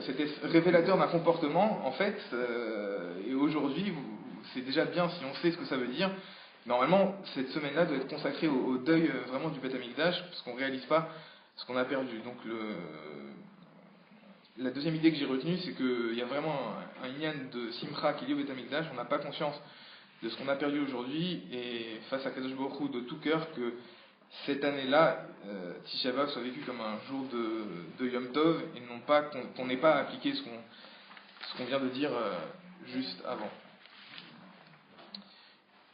c'était révélateur d'un comportement, en fait, et aujourd'hui, c'est déjà bien si on sait ce que ça veut dire. Normalement, cette semaine-là doit être consacrée au deuil vraiment du Beth Amikdash, parce qu'on ne réalise pas ce qu'on a perdu. Donc, la deuxième idée que j'ai retenue, c'est qu'il y a vraiment un inyan de Simcha qui est lié au Beth Amikdash, on n'a pas conscience de ce qu'on a perdu aujourd'hui, et face à Kadosh Baruch Hu de tout cœur, que cette année-là, Tisha B'Av soit vécu comme un jour de Yom Tov, et non pas qu'on n'ait pas appliqué ce qu'on vient de dire juste avant.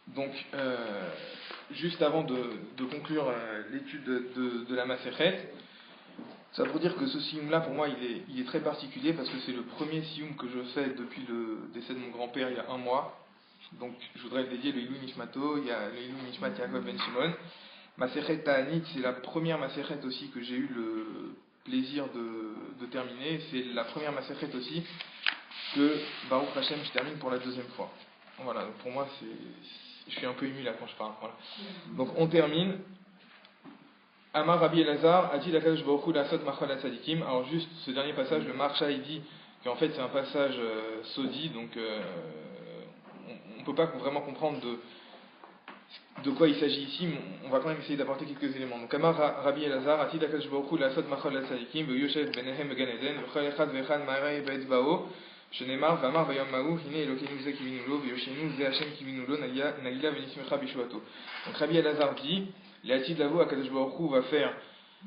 Donc, juste avant de conclure l'étude de la Masechet, ça veut dire que ce sioum-là, pour moi, il est très particulier, parce que c'est le premier sioum que je fais depuis le décès de mon grand-père il y a 1 mois. Donc, je voudrais le dédier le Ilou Nishmato, il y a le Ilou Nishmat Yaakov Ben Shimon. Masechet Ta'anit, c'est la première Masechet aussi que j'ai eu le plaisir de terminer. C'est la première Masechet aussi que Baruch Hashem je termine pour la 2e fois. Voilà, donc pour moi, je suis un peu ému là quand je parle. Voilà. Donc on termine. Amar Rabbi Elazar a dit la Kadosh Baruch Hu Lasot Machal Tzadikim. Alors juste ce dernier passage, le Marsha il dit qu'en fait c'est un passage sodi, donc on ne peut pas vraiment comprendre de quoi il s'agit ici, mais on va quand même essayer d'apporter quelques éléments. Donc Amar Rabbi Elazar a dit la Kadosh Baruch Hu Lasot Machal Tzadikim V'yoshev Benehem Gan Eden V'chol Echad V'echad Ma'arei Be'etzbao Shenemar V'amar V'yom Ma'u Hine Elokeinu Ze Kivinu Lo V'yoshenu Ze Hashem Kivinu Lo Nagila V'nismecha Bishuato. Donc Rabbi Elazar dit L'Atid Lavo Akadosh Baruch Hu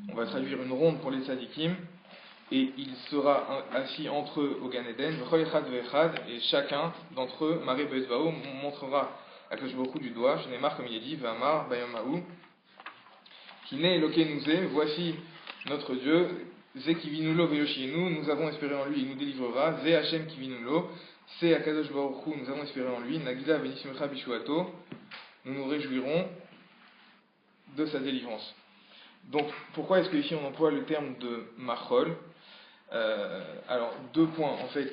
on va traduire une ronde pour les tzadikim, et il sera assis entre eux au Gan Eden, et chacun d'entre eux, Maré Be'etzbao, montrera Akadosh Baruch Hu du doigt, Shenemar comme il est dit, V'amar V'yom Ma'u Hine Elokeinu Ze, voici notre Dieu, Ze Kivinulo V'yoshienu, nous avons espéré en lui, il nous délivrera, Ze Hashem Kivinulo, c'est Akadosh Baruch Hu, nous avons espéré en lui, Nagila V'nismecha Bishuato, nous nous réjouirons de sa délivrance. Donc, pourquoi est-ce qu'ici on emploie le terme de machol? Alors, 2 points. En fait,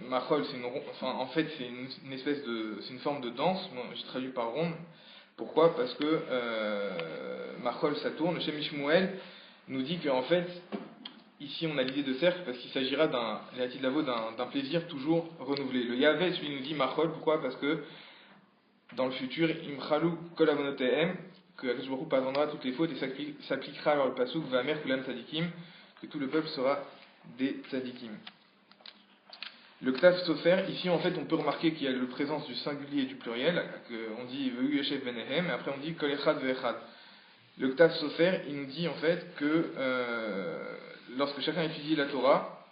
machol, c'est une espèce c'est une forme de danse. Moi, j'ai traduit par ronde. Pourquoi? Parce que machol, ça tourne. Le Shem Shmuel nous dit qu'en fait, ici on a l'idée de cercle parce qu'il s'agira d'un plaisir toujours renouvelé. Le Yavet, lui, nous dit machol. Pourquoi? Parce que dans le futur, imchalou kol avonotehem, que Akadosh Baruch Hu pardonnera toutes les fautes et s'appliquera alors le pasuk Va'amer kulam tzadikim, que tout le peuple sera des tzadikim. Le Ktav Sofer, ici en fait on peut remarquer qu'il y a la présence du singulier et du pluriel, on dit Ve'u Yeshev Benehem, et après on dit Kol Echad Ve'echad. Le Ktav Sofer, il nous dit en fait que lorsque chacun étudie la Torah,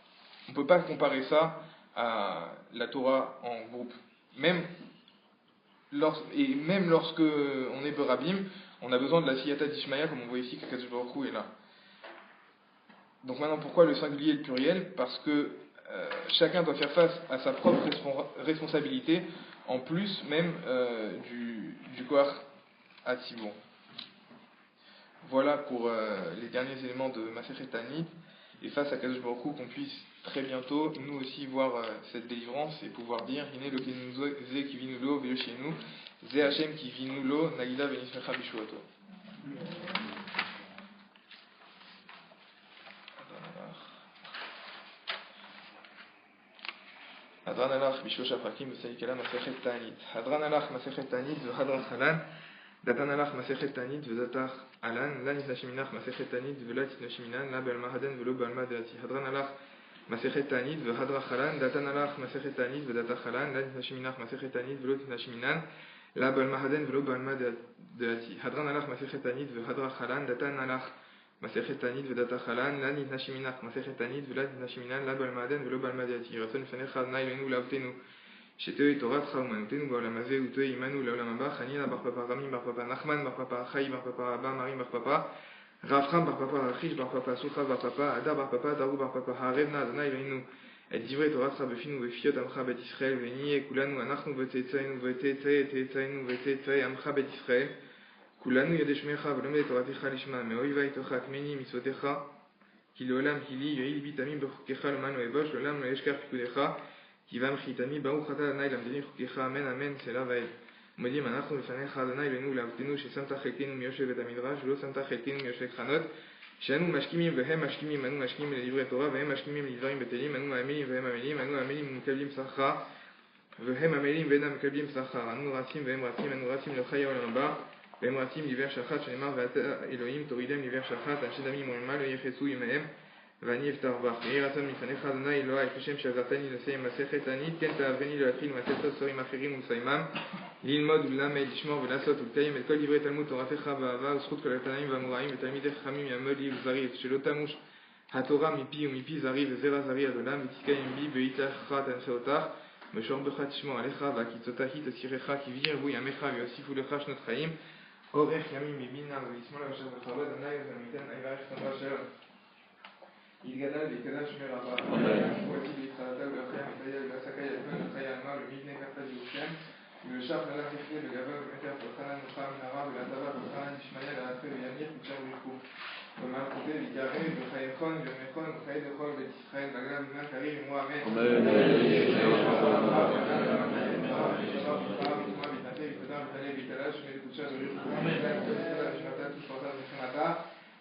on ne peut pas comparer ça à la Torah en groupe. Même lorsque on est Berabim, on a besoin de la Siyata d'Ishmaïa, comme on voit ici qu'Akadosh Baruch Hu est là. Donc maintenant, pourquoi le singulier et le pluriel? Parce que chacun doit faire face à sa propre responsabilité, en plus même du Koach Hatzibur. Voilà pour les derniers éléments de Masechet Ta'anit, et face à Kadosh Baruch Hu, qu'on puisse très bientôt, nous aussi, voir cette délivrance et pouvoir dire Hine Elokeinu Ze Kivinulo V'yoshenu Ze Hashem Kivinulo Nagila V'nismecha Bishuato. הדרן הלך בשלושה פרקים בסליקלה מסכת תענית. הדרן הלך מסכת תענית והדרך חלן. דתן הלך מסכת תענית ודתך עלן. לה נתנשי מנך מסכת תענית ולא תתנשי מנן. לה בעלמה הדן ולא בעלמה דעתי. הדרן הלך מסכת תענית והדרך חלן. דתן הלך מסכת תענית ודתך חלן. לה נתנשי מנך מסכת תענית ולא תתנשי מנן. לה בעלמה הדן ולא בעלמה דעתי. הדרן הלך מסכת תענית והדרך חלן. דתן הלך מסכת תענית ודתך חלן. לה נתנשי מנך מסכת תענית ולא תתנשי מנן. לה בעלמה הדן ולא בעלמה דעתי. רצון לפניך אדוני אלוהינו ולאהבתנו שתהיה תורתך אומנותנו בעולם הזה ותהיה עמנו לעולם הבא. חנינא בר פפא רמי בר פפא נחמן בר פפא אחאי בר פפא רבא מרי בר פפא רב חם בר פפא רכיש בר פפא סוחה בר פפא עדה בר פפא דרו בר פפא הערב נא אדוני אלוהינו את דברי תורתך בפינו ובפיות עמך בית ישראל ונהיה כולנו אנחנו וצאצאינו וצאצאינו וצאצאי עמך בית ישראל כולנו יודעי שמך ולומדי תורתך לשמה מאויבי תוכח מני מצוותיך כי לעולם כי לי יועיל בי תמים בחוקך למען לא אבוש לעולם לא אשכח פקודיך כי במחי תמי ברוך אתה אדוני למדני חוקך אמן אמן סלע ועד. מודים אנחנו לפניך אדוני אלוהינו ולאהבתנו ששמת חלקנו מיושב בית המדרש ולא שמת חלקנו מיושב חנות שאנו משכימים והם משכימים אנו משכימים לדברי תורה והם משכימים לדברים בטלים אנו עמלים והם עמלים אנו עמלים ומקבלים שכר והם עמלים ואינם מקבלים שכר אנו רצים והם רצים אנו רצים לחיי העולם הבא והם רצים לבר שחת שנאמר ואתה אלוהים תורידם לבר שחת אנשי דמים וממה לא יחצו עמהם ואני אפתח בך. יהי רצון מפניך אדוני אלוהי כשם שעזרתני לסיים מסכת תענית כן תאהבני להתחיל מסכת ספרים אחרים ולסיימם ללמוד וללמד לשמור ולעשות ולקיים את כל דברי תלמוד תורתך באהבה וזכות כל התנאים והאמוראים ותלמידי חכמים יעמוד לי וזריז שלא תמוש התורה מפי ומפי זרי וזרע זרי עד עולם ותתקיים בי בהיתך תנחה אותך בשור בך תשמור עליך והקיצותה היא תסירך כי וירבו ימיך ויוסיפו לך שנות חיים אורך ימים מבינה ולשמאל אשר בכבוד אדוני ותלמידן יברך תמרה שלום יתגדל ויקדש שמי רבה ואתי להתחלתה ולאחיה מתהיה ולעסקה יתמן לחיי עלמה ומבנה כפת ירושם ולשח ללך יחיה בגבה ומתח ולחנה נוחה מנהרה ולעטבה ולחנה נשמיה לעטפה ויניח ושם ריחו ומלכותי ויגרם וחיי חון ומכון וחיי לכל בית ישראל והגלה בזמן קריב אמו אמן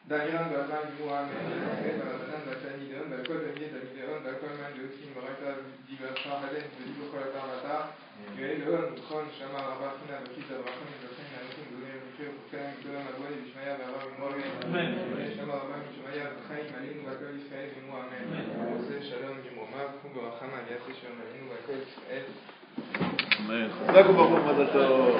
דנירן ואלמן ימו האמן, ורדנן והתלמידון, ולכל תלמידי תלמידיון, ולכל מן ועושים ברקה דיברך הלם ודיבר כל אתר ואתר, יואל לאון ובכל שמע רבה חינה וחידה ורחם ודרכים נערכים וגדולים ובחיר וחוקרים וגדולם אבוני בשמיה וארבע ממו אמן. שמע רבה משמיה וחיים עלינו והכל ישראל ממו אמן. ועושה שלום במרומיו, קום ברחמה יעשה שלום עלינו והכל ישראל. אמן. חזק וברוך מזל טוב.